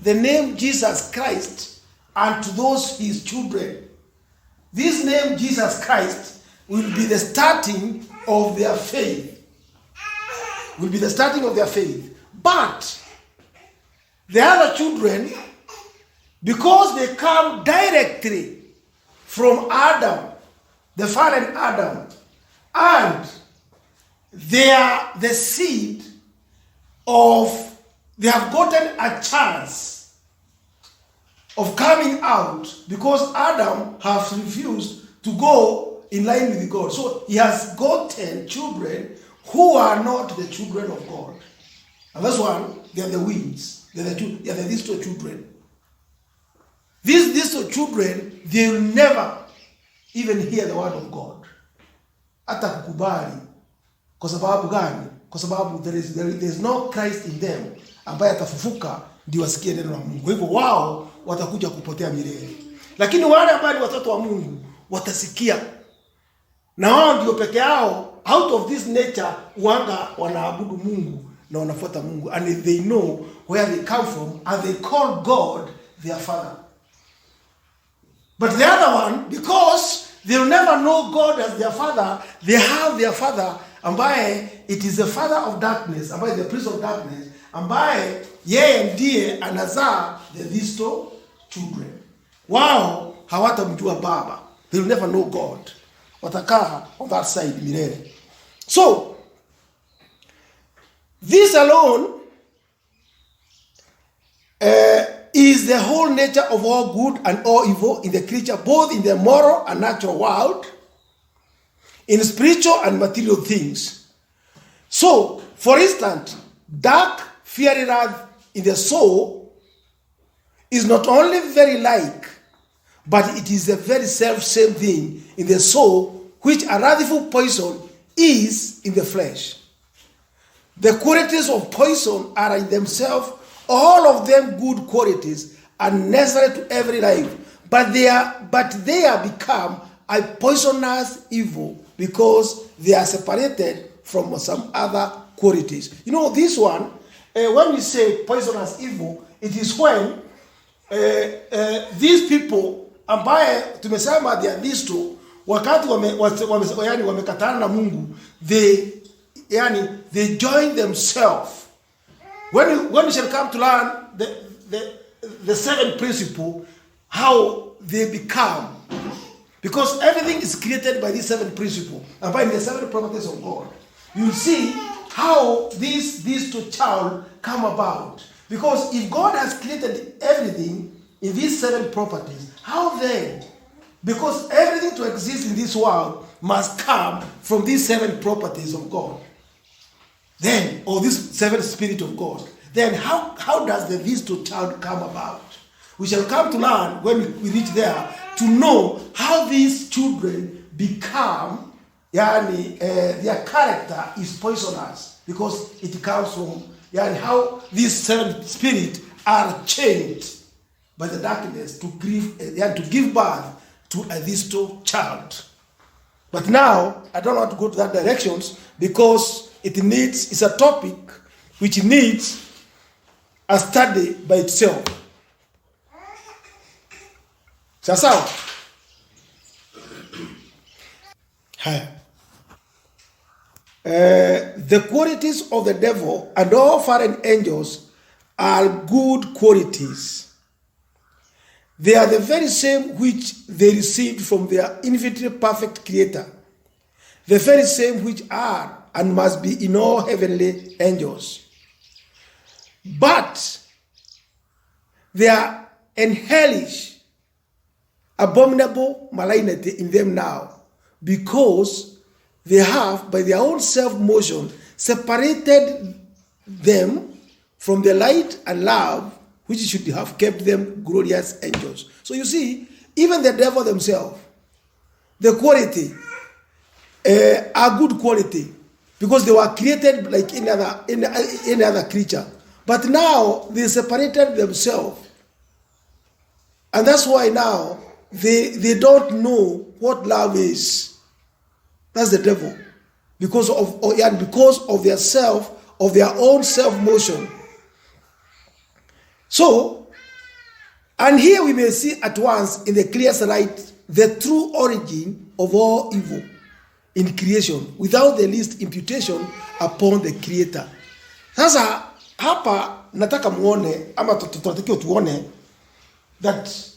the name Jesus Christ unto those his children. This name Jesus Christ will be the starting of their faith. But the other children, because they come directly from Adam, the fallen Adam, and they are the seed of, they have gotten a chance of coming out because Adam has refused to go in line with God. So he has gotten children who are not the children of God. And that's one, they are the wings. They are these two children. These two children, they will never even hear the word of God. Hata kukubali. Kwa sababu gani? Kwa sababu there is no Christ in them ambaye atafufuka ndio wasikie neno la Mungu. Kwa hivyo wao watakuja kupotea milele. Lakini wale ambao ni watoto wa Mungu watasikia. Na wao ndio peke yao out of this nature wanga wanaabudu Mungu na wanafuata Mungu, and they know where they come from and they call God their father. But the other one, because they will never know God as their father, they have their father ambaye it is the father of darkness, ambaye the prince of darkness, ambaye yeye ndiye anazaa these two children. Wao hawatamjua baba. They will never know God. Watakaa on that side milele. So, this alone is the whole nature of all good and all evil in the creature, both in the moral and natural world, in spiritual and material things. So, for instance, dark, fiery wrath in the soul is not only very like, but it is the very same thing in the soul, which a wrathful poison is in the flesh. The qualities of poison are in themselves, all of them good qualities, and necessary to every life. But they are become a poisonous evil because they are separated from some other qualities. You know, this one, when we say poisonous evil, it is when these people ambaye tumesema they are these two, wakati wamekatana na Mungu, they join themselves. When we shall come to learn the seventh principle, how they become, because everything is created by this seventh principle and by the seven properties of God. You see how these two child come about. Because if God has created everything in these seven properties, how then? Because everything to exist in this world must come from these seven properties of God. Then, or this seven spirit of God. Then how does these two child come about? We shall come to learn when we reach there to know how these children become, their character is poisonous because it comes from how these seven spirits are changed by the darkness to give birth to this child. But now I don't want to go to that directions because it's a topic which needs a study by itself. Sasa the qualities of the devil and all fallen angels are good qualities. They are the very same which they received from their infinitely perfect Creator, the very same which are and must be in all heavenly angels. But they are an hellish, abominable malignity in them now, because they have, by their own self-motion, separated them from the light and love which should have kept them glorious angels. So you see, even the devil themselves, the quality are good quality because they were created like any other creature. But now they separated themselves. And that's why now they don't know what love is. That's the devil. Because of their own self-motion. So, and here we may see at once in the clearest light the true origin of all evil in creation without the least imputation upon the Creator. Sasa hapa nataka muone ama tunatakiwa tuone that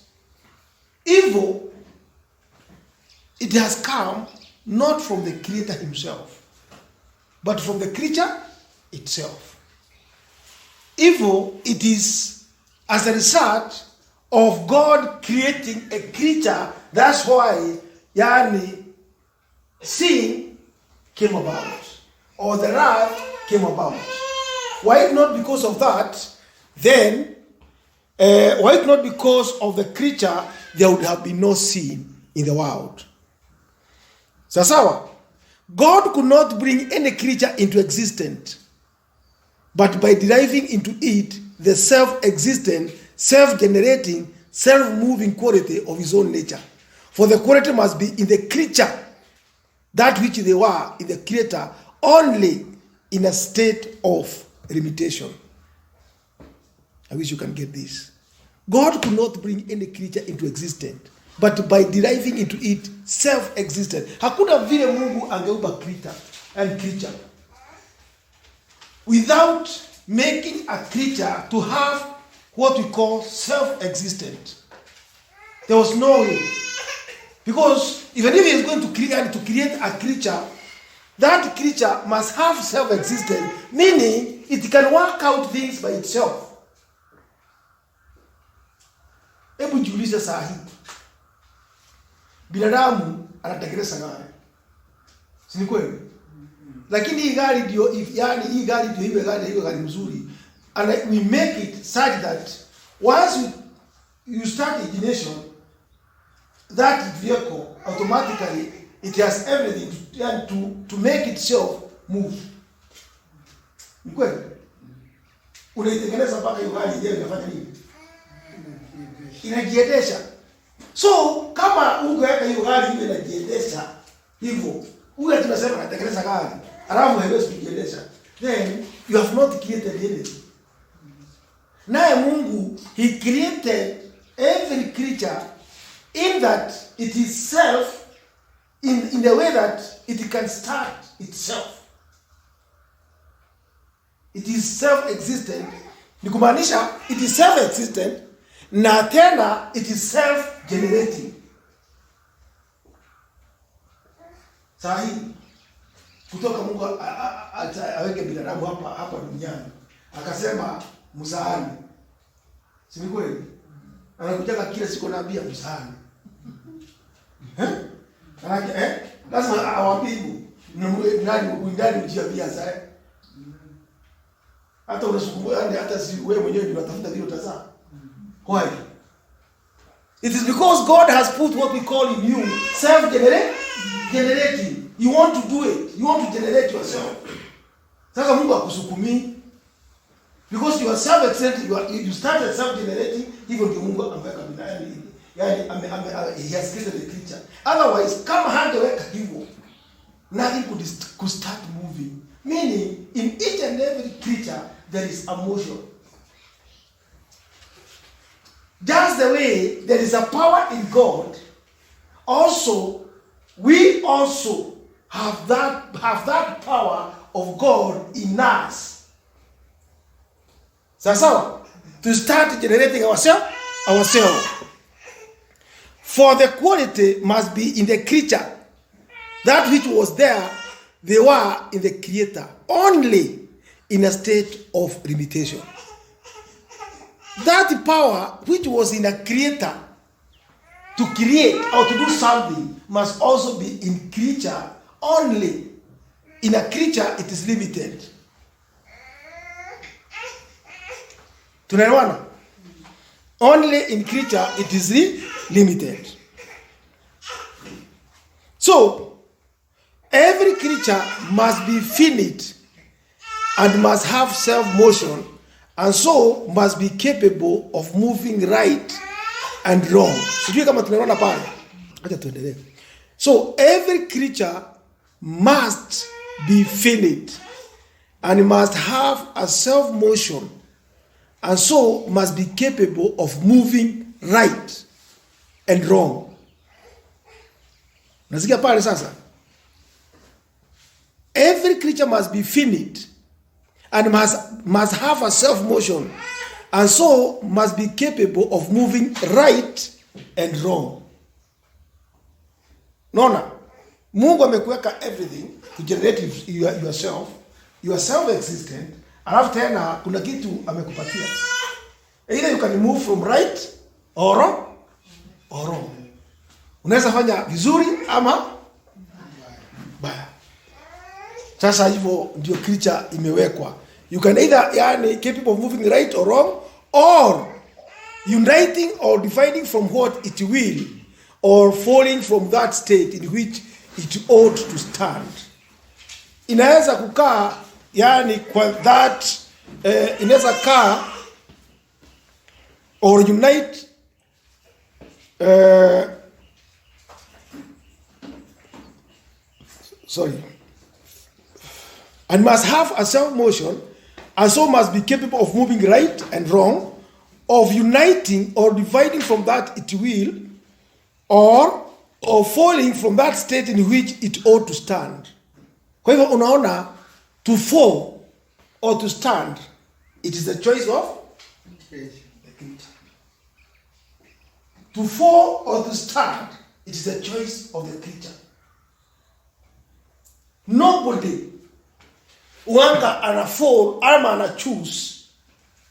evil, it has come not from the Creator himself, but from the creature itself. Evil, it is as a result of God creating a creature. That's why sin came about, or the wrath came about. Why not because of that, then, why not because of the creature, there would have been no sin in the world. Sasawa, God could not bring any creature into existence, but by deriving into it the self-existent, self-generating, self-moving quality of his own nature. For the quality must be in the creature, that which they were in the Creator, only in a state of limitation. I wish you can get this. God could not bring any creature into existence, but by deriving into it self-existent. Hakuna vile Mungu angeumba creature without making a creature to have what we call self-existent. There was no way. Because even if he is going to create a creature, that creature must have self-existence, meaning it can work out things by itself. Hebu jiulize saa hii. Binadamu anatengeneza gari. Si ni kweli? Lakini hii gari ndio hii gari ndio iwe gari mzuri. And we make it such that once you start ignition, that vehicle automatically it has everything to make itself move. Ni kweli? Unaitengeneza mpaka hiyo gari yenyewe inafanya nini? Inajiendesha. So kama ungeweka hiyo gari iwe inajiendesha hivyo, Huyu tunasema anatengeneza gari, alafu haiwezi kujiendesha. Then you have not created anything. Naye Mungu, he created every creature in that it is self, in the way that it can start itself. It is self-existent. Ni kumaanisha it is self-existent na tena it is self-generating. Sahi kutoka Mungu aweke binadamu hapa duniani. Akasema mzaani. Si ni kweli? Anakuja kila siku naambia mzaani. Lazima awapigu. Nani ujiambia sasa? Hata unasukumbuka hata si wewe mwenyewe unatafuta vile utazaa. Why? It is because God has put what we call in you self-generating. You want to do it. You want to generate yourself. Sasa Mungu akusukumi. Because you are self-existent, you started self-generating, even the Mungu ameweka binadamu. He has created a creature. Otherwise, kama hangeweka hivyo, nothing could start moving. Meaning, in each and every creature, there is a motion. Just the way there is a power in God, also, we also have that power of God in us. So, to start generating ourselves. For the quality must be in the creature. That which was there, they were in the Creator, only in a state of limitation. That power which was in a Creator to create or to do something must also be in creature, only in a creature it is limited. Tunaelewana? Only in creature it is limited. So, every creature must be finite and must have self-motion, and so must be capable of moving right and wrong. Sijui kama tunaelewana pale. Acha tuendelee. So, every creature must be finite and must have a self-motion, and so must be capable of moving right and wrong. Nasikia pale sasa. Every creature must be finite and must have a self-motion, and so must be capable of moving right and wrong. Nona, Mungu amekuweka everything to generate yourself. You are self-existent. Alafu tena kuna kitu amekupatia. Either you can move from right or wrong. Unaweza fanya vizuri ama baya. Sasa hivyo ndio creature imewekwa. You can either capable of moving right or wrong, or uniting or dividing from what it will, or falling from that state in which it ought to stand. Inaweza kukaa kwa that inaweza kaa or unite and must have a self-motion, and so must be capable of moving right and wrong, of uniting or dividing from that it will, or falling from that state in which it ought to stand. Kwa hivyo unaona, to fall or to stand, it is the choice of the creature. To fall or to stand, it is the choice of the creature. Nobody wanga ana fall ama ana choose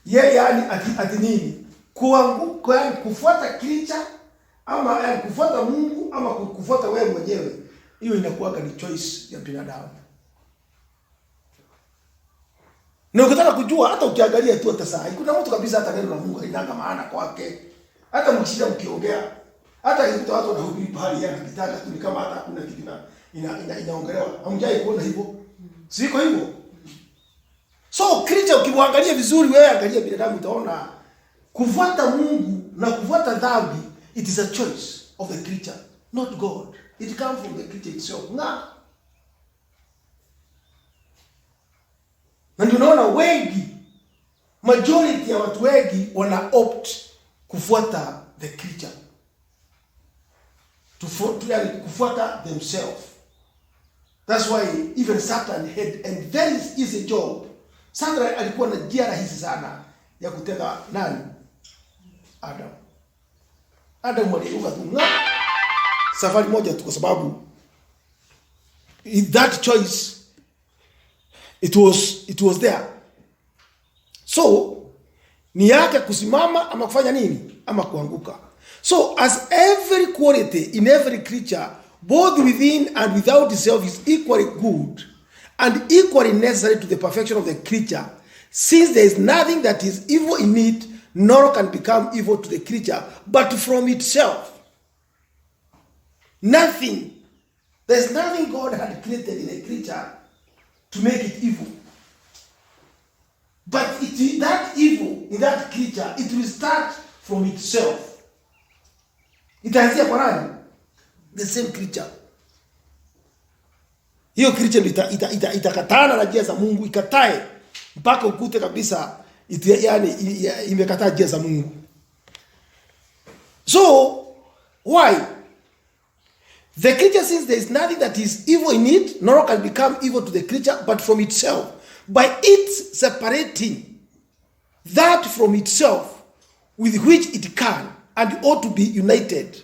yani ati nini kuanguka, yani kufuata creature ama yani kufuata Mungu ama kufuata wewe mwenyewe. Hiyo inakuwa ni choice ya binadamu. Na ukitaka kujua, hata ukiangalia tu hata saa, kuna mtu kabisa hata neno la Mungu haina maana kwake. Hata mkishida mkiongea, hata ikitoa watu wanahubiri pale yanapitaka tu ni kama hata hakuna kitu inaongelewa. Hamjai kuona hivyo? Siko hivyo. So creature ukimwangalia vizuri, wewe angalia binadamu, utaona kufuata Mungu na kufuata dhambi, it is a choice of the creature, not God. It comes from the creature itself. Na Na ndio unaona wengi, majority ya watu wengi wana opt kufuata the creature. Kufuata themselves. That's why even Satan had a very easy job. Satan alikuwa na njia rahisi sana ya kuteka nani? Adam. Adam aliruka tu safari moja tu, kwa sababu that choice it was there. So ni yake kusimama ama kufanya nini ama kuanguka. So as every quality in every creature, both within and without itself, is equally good and equally necessary to the perfection of the creature, since there is nothing that is evil in it, nor can become evil to the creature, but from itself. Nothing. There's nothing God had created in a creature to make it evil. But that evil in that creature, it will start from itself. Itaanzia kwa nani? The same creature. Hiyo creature itakatana na njia za Mungu, ikatae mpaka ukute kabisa yani imekataa njia za Mungu. So why? The creature, since there is nothing that is evil in it, nor can become evil to the creature, but from itself, by its separating that from itself with which it can and ought to be united.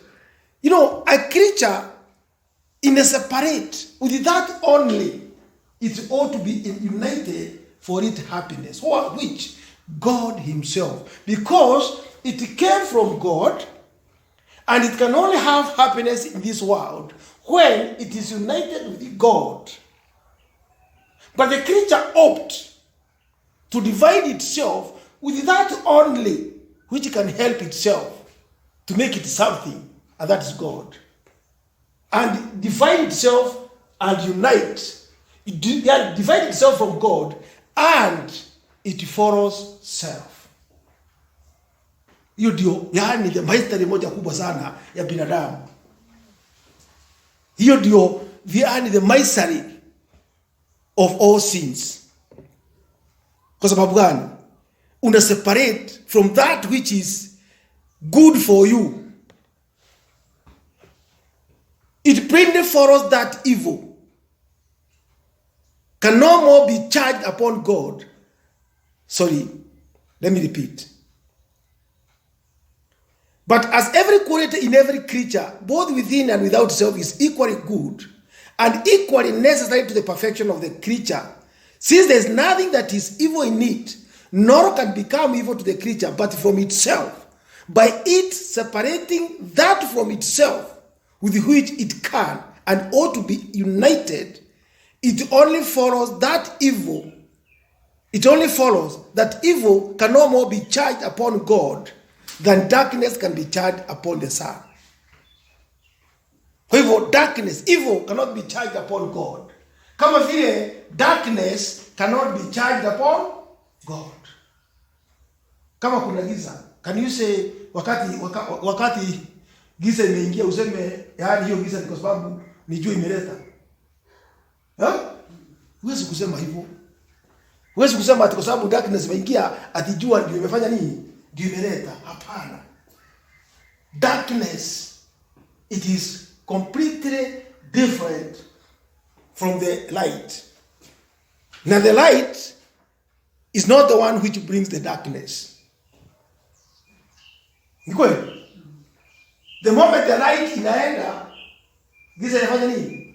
You know, a creature in a separate, with that only, it ought to be united for its happiness. Which? God himself. Because it came from God, and it can only have happiness in this world when it is united with God. But the creature opts to divide itself with that only which can help itself to make it something, and that is God. And divide itself and unite. Divide itself from God, and it follows self. Hiyo ndio yani the mystery moja kubwa sana ya binadamu. Hiyo ndio the mystery of all sins. Kwa sababu gani? Una separate from that which is good for you. It plainly follows that evil can no more be charged upon God. Sorry, let me repeat. But as every quality in every creature, both within and without itself, is equally good and equally necessary to the perfection of the creature, since there is nothing that is evil in it, nor can become evil to the creature, but from itself, by it separating that from itself with which it can and ought to be united, it only follows that evil can no more be charged upon God than darkness can be charged upon the sun. Kwa hivyo evil cannot be charged upon God. Kama vile darkness cannot be charged upon God. Kama kuna giza, can you say wakati giza imeingia useme yaani hiyo giza ni kwa sababu ni jua imeleta? Huwezi kusema hivyo. Huwezi kusema ati kwa sababu darkness imeingia ati jua ndio imefanya nini? Ndio imeleta. Hapana. Darkness, it is completely different from the light. Now the light is not the one which brings the darkness. Ni kweli? The moment the light inaenda, giza inafanya nini?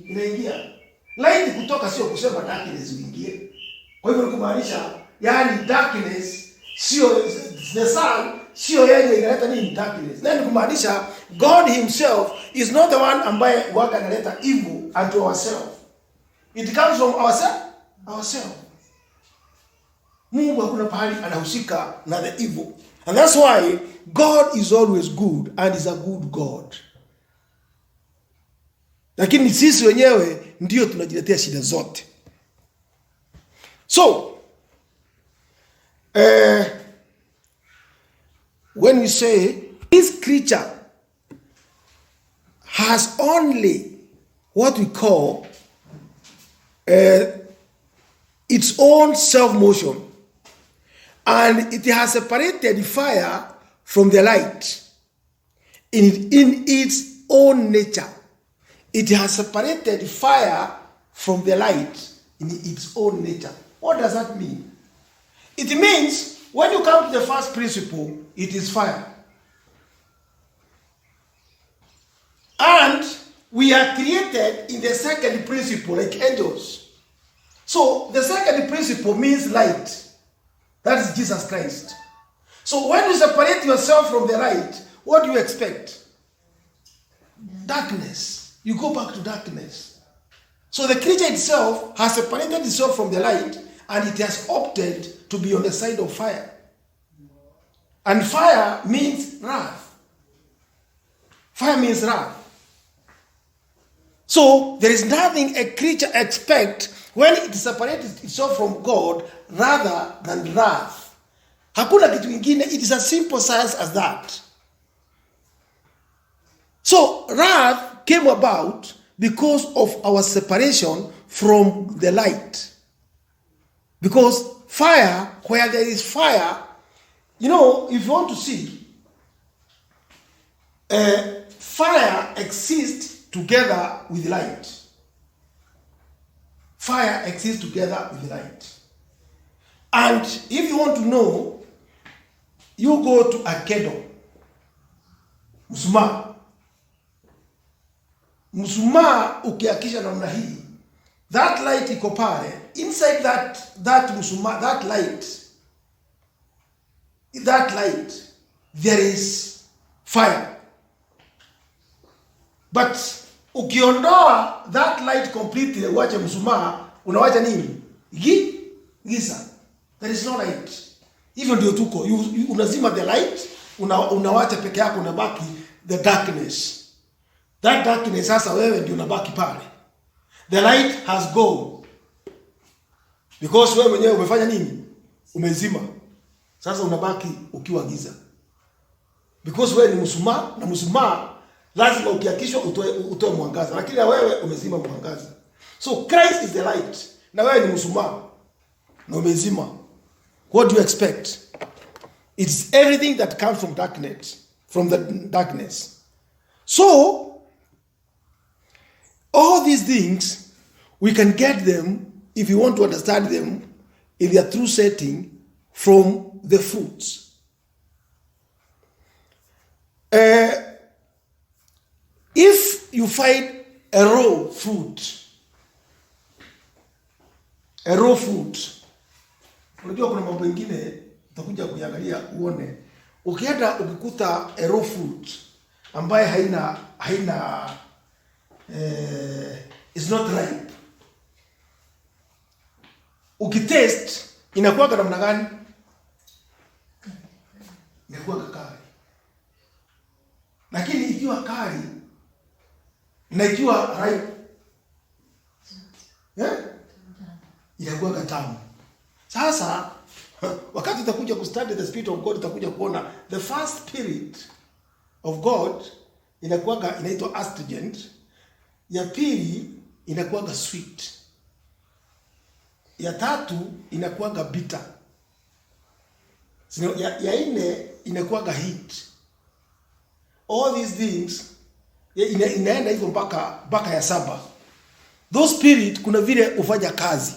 Inaingia. Light kutoka sio kusema darkness iingie. Kwa hivyo kumaanisha yani darkness sio the sun, sio yeye inaleta nini darkness. Na kumaanisha God himself is not the one ambaye waka analeta evil unto ourselves. It comes from ourselves. Mungu hakuna pahali anahusika na the evil. And that's why God is always good and is a good God. Lakini sisi wenyewe ndio tunajiletea shida zote. So, when we say this creature has only what we call its own self-motion, and it has separated fire from the light in its own nature. It has separated fire from the light in its own nature. What does that mean? It means when you come to the first principle, it is fire. And we are created in the second principle like angels. So the second principle means light. That is Jesus Christ. So when you separate yourself from the light, what do you expect? Darkness. You go back to darkness. So the creature itself has separated itself from the light, and it has opted to be on the side of fire. And fire means wrath. Fire means wrath. So there is nothing a creature expects when it separates itself from God rather than wrath. Hakuna kitu kingine. It is as simple science as that. So wrath came about because of our separation from the light. Because fire, where there is fire, if you want to see, fire exists together with light. Fire exists together with light. And if you want to know, you go to a candle. Mshumaa ukiakisha namna hii, that light iko pale. Inside that mshumaa, that light, there is fire. But ukiondoa that light completely, uache mshumaa, unawacha nini? Giza. There is no light. Hivyo ndio tuko. Unazima the light, unawacha peke yako, unabaki the darkness. That darkness sasa wewe ndio unabaki pale. The light has gone. Because wewe mwenyewe umefanya nini? Umezima. Sasa unabaki ukiwa giza. Because wewe ni mshumaa, na mshumaa lazima ukiakishwa utoe mwangaza. Lakini wewe umezima mwangaza. So Christ is the light. Na wewe ni mshumaa na umezima. What do you expect? It's everything that comes from the darkness. So all these things, we can get them, if you want to understand them, in their true setting, from the fruits. If you find a raw fruit, unajua kuna mambo mengine utakuja kuangalia uone. Ukienda ukikuta a raw fruit ambaye haina is not ripe, ukitest inakuwa namna gani? Inakuwa kali. Lakini ikiwa kali na ikiwa ripe, inakuwa tamu. Sasa wakati utakuja kustudy the spirit of God, utakuja kuona the first spirit of God inaitwa astringent, ya pili inakuwa sweet, ya tatu inakuwa bitter, ya nne inakuwa heat. All these things inaenda hivyo mpaka ya saba. Those spirit kuna vile ufanya kazi.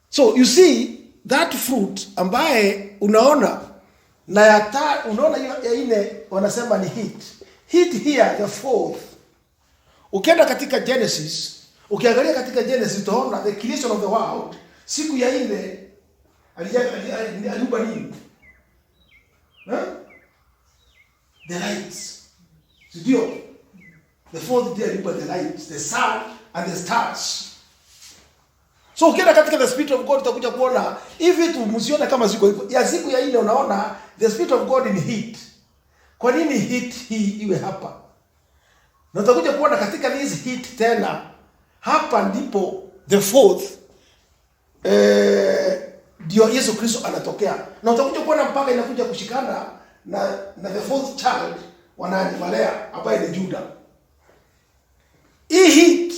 So you see that fruit ambaye unaona na unaona ya nne wanasema ni heat. Heat here the fourth. Ukienda katika Genesis, ukiangalia katika Genesis utaona the creation of the world, siku ya nne aliumba nini? The lights. Ndio. The fourth day aliumba the lights, the sun and the stars. So ukienda katika the spirit of God utakuja kuona hivi vitu msione kama ziko hivyo. Ya siku ya nne unaona the spirit of God in heat. Kwa nini heat hii iwe hapa? Na utakuja kuona katika this heat tena hapa ndipo the fourth ndio Yesu Kristo anatokea. Na utakuja kuona mpaka inakuja kushikana na the fourth child Maria ambaye ni Juda. Hii heat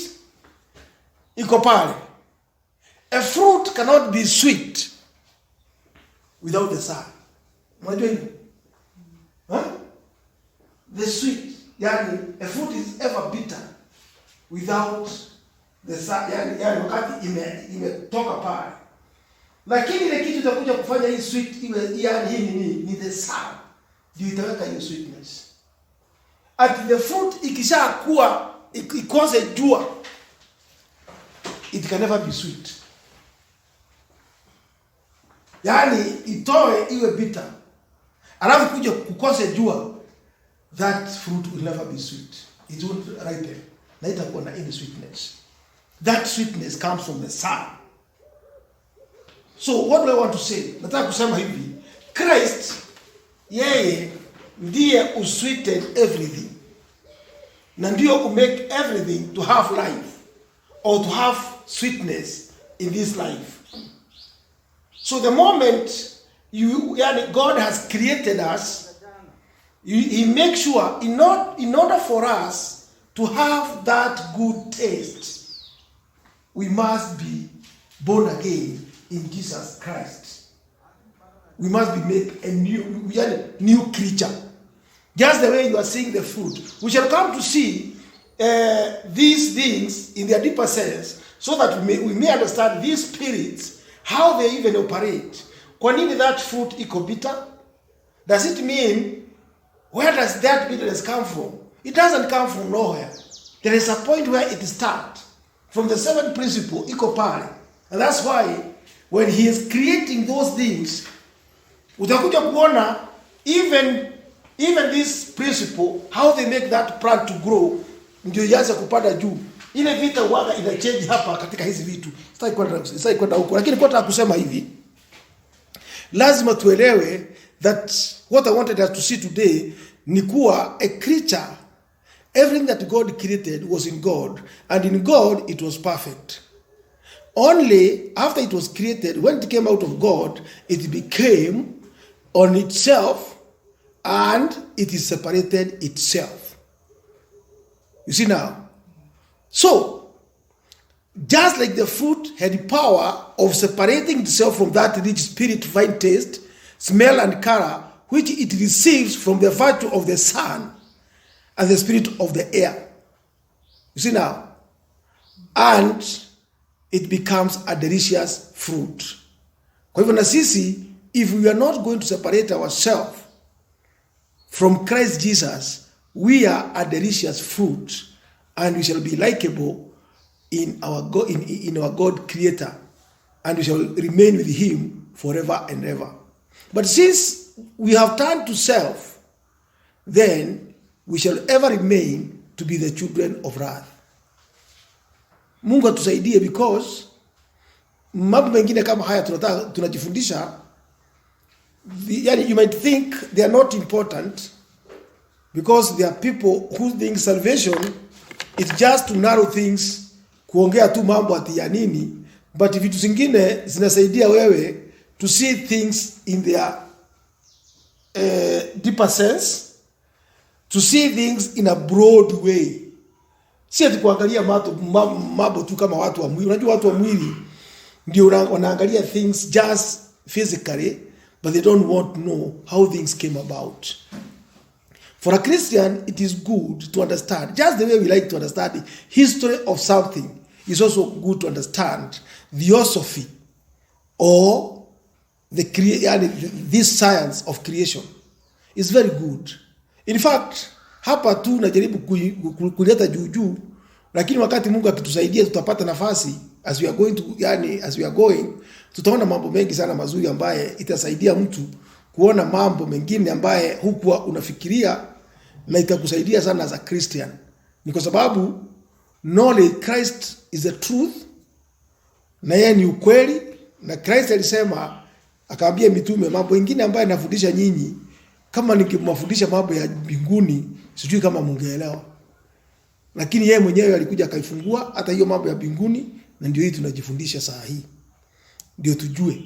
iko pale. A fruit cannot be sweet without the sun. Unajua hivyo? Huh? The sweet, yani a fruit is ever bitter without the sun, yani wakati imetoka pale. Lakini ile kitu itakuja kufanya hii sweet iwe yani hii ni the sun. Ndio itaweka hiyo sweetness. At the fruit ikishakuwa ikose jua, it can never be sweet. Yani itoe iwe bitter. Alafu kuja kukose jua, that fruit will never be sweet. It won't ripen. Na itakuwa na any sweetness. That sweetness comes from the sun. So what do I want to say? Nataka kusema hivi, Christ yeye ndiye usweeten everything. Na ndio make everything to have life or to have sweetness in this life. So the moment God has created us, He makes sure in order for us to have that good taste, we must be born again in Jesus Christ. We must be made a new creature. Just the way you are seeing the fruit. We shall come to see these things in their deeper sense, so that we may understand these spirits, how they even operate. Kwa nini that fruit iko bitter? Does it mean, where does that bitterness come from? It doesn't come from nowhere. There is a point where it starts. From the seventh principle, iko pale. And that's why, when he is creating those things, utakuja kuona even this principle, how they make that plant to grow, ndio ianze kupanda juu. Ile vita waga ina change hapa katika hizi vitu. Sitaki kwenda huko, lakini kwa nataka kusema hivi, lazima tuelewe that what I wanted us to see today ni kuwa a creature, everything that God created was in God, and in God it was perfect. Only after it was created, when it came out of God, it became on itself, and it is separated itself. You see now? So, just like the fruit had power of separating itself from that rich spirit, fine taste, smell and color, which it receives from the virtue of the sun and the spirit of the air. You see now? And it becomes a delicious fruit. Kwa hivyo na sisi, if we are not going to separate ourselves from Christ Jesus, we are a delicious fruit, and we shall be likable in our God, in our God Creator, and we shall remain with Him forever and ever. But since we have turned to self, then we shall ever remain to be the children of wrath. Mungu atusaidie, because mambo mengine kama haya tunajifundisha, you might think they are not important, because there are people who think salvation is just to narrow things, kuongea tu mambo ati ya nini, but vitu zingine zinasaidia wewe to see things in their deeper sense, to see things in a broad way. Si ati kuangalia mambo tu kama watu wa mwili. Unajua watu wa mwili ndio wanaangalia things just physically, but they don't want to know how things came about. For a Christian, it is good to understand, just the way we like to understand the history of something, it's also good to understand theosophy or this science of creation. It's very good. In fact, hapa tu najaribu kuleta juu, lakini wakati Mungu akitusaidia tutapata nafasi, as we are going, tutaona mambo mengi sana mazuri ambaye itasaidia mtu kuona mambo mengine ambaye hukuwa unafikiria, na itakusaidia sana as a Christian. Ni kwa sababu knowledge, Christ is the truth, na yeye ni ukweli, na Christ alisema, akaambia mitume, mambo mengine ambaye nafundisha nyinyi, kama nikimwafundisha mambo ya mbinguni, sijui kama mungeelewa. Lakini yeye mwenyewe alikuja akaifungua hata hiyo mambo ya mbinguni, na ndio hii tunajifundisha saa hii. Ndio tujue.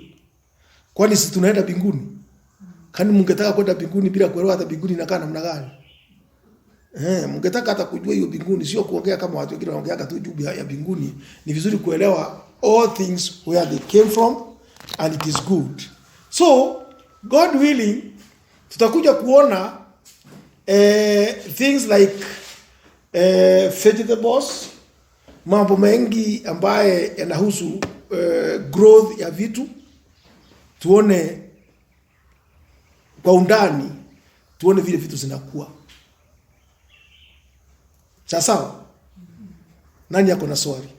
Kwani sisi tunaenda mbinguni? Kani mungetaka kwenda mbinguni bila kuelewa hata mbinguni inakaa namna gani? Mungetaka hata kujua hiyo mbinguni, sio kuongea kama watu wengine wanaongea tu juu ya mbinguni. Ni vizuri kuelewa all things where they came from, and it is good. So, God willing, tutakuja kuona things like vegetables, mambo mengi ambaye yanahusu growth ya vitu, tuone kwa undani, tuone vile vitu zinakuwa. Sawa? Nani yako na swali?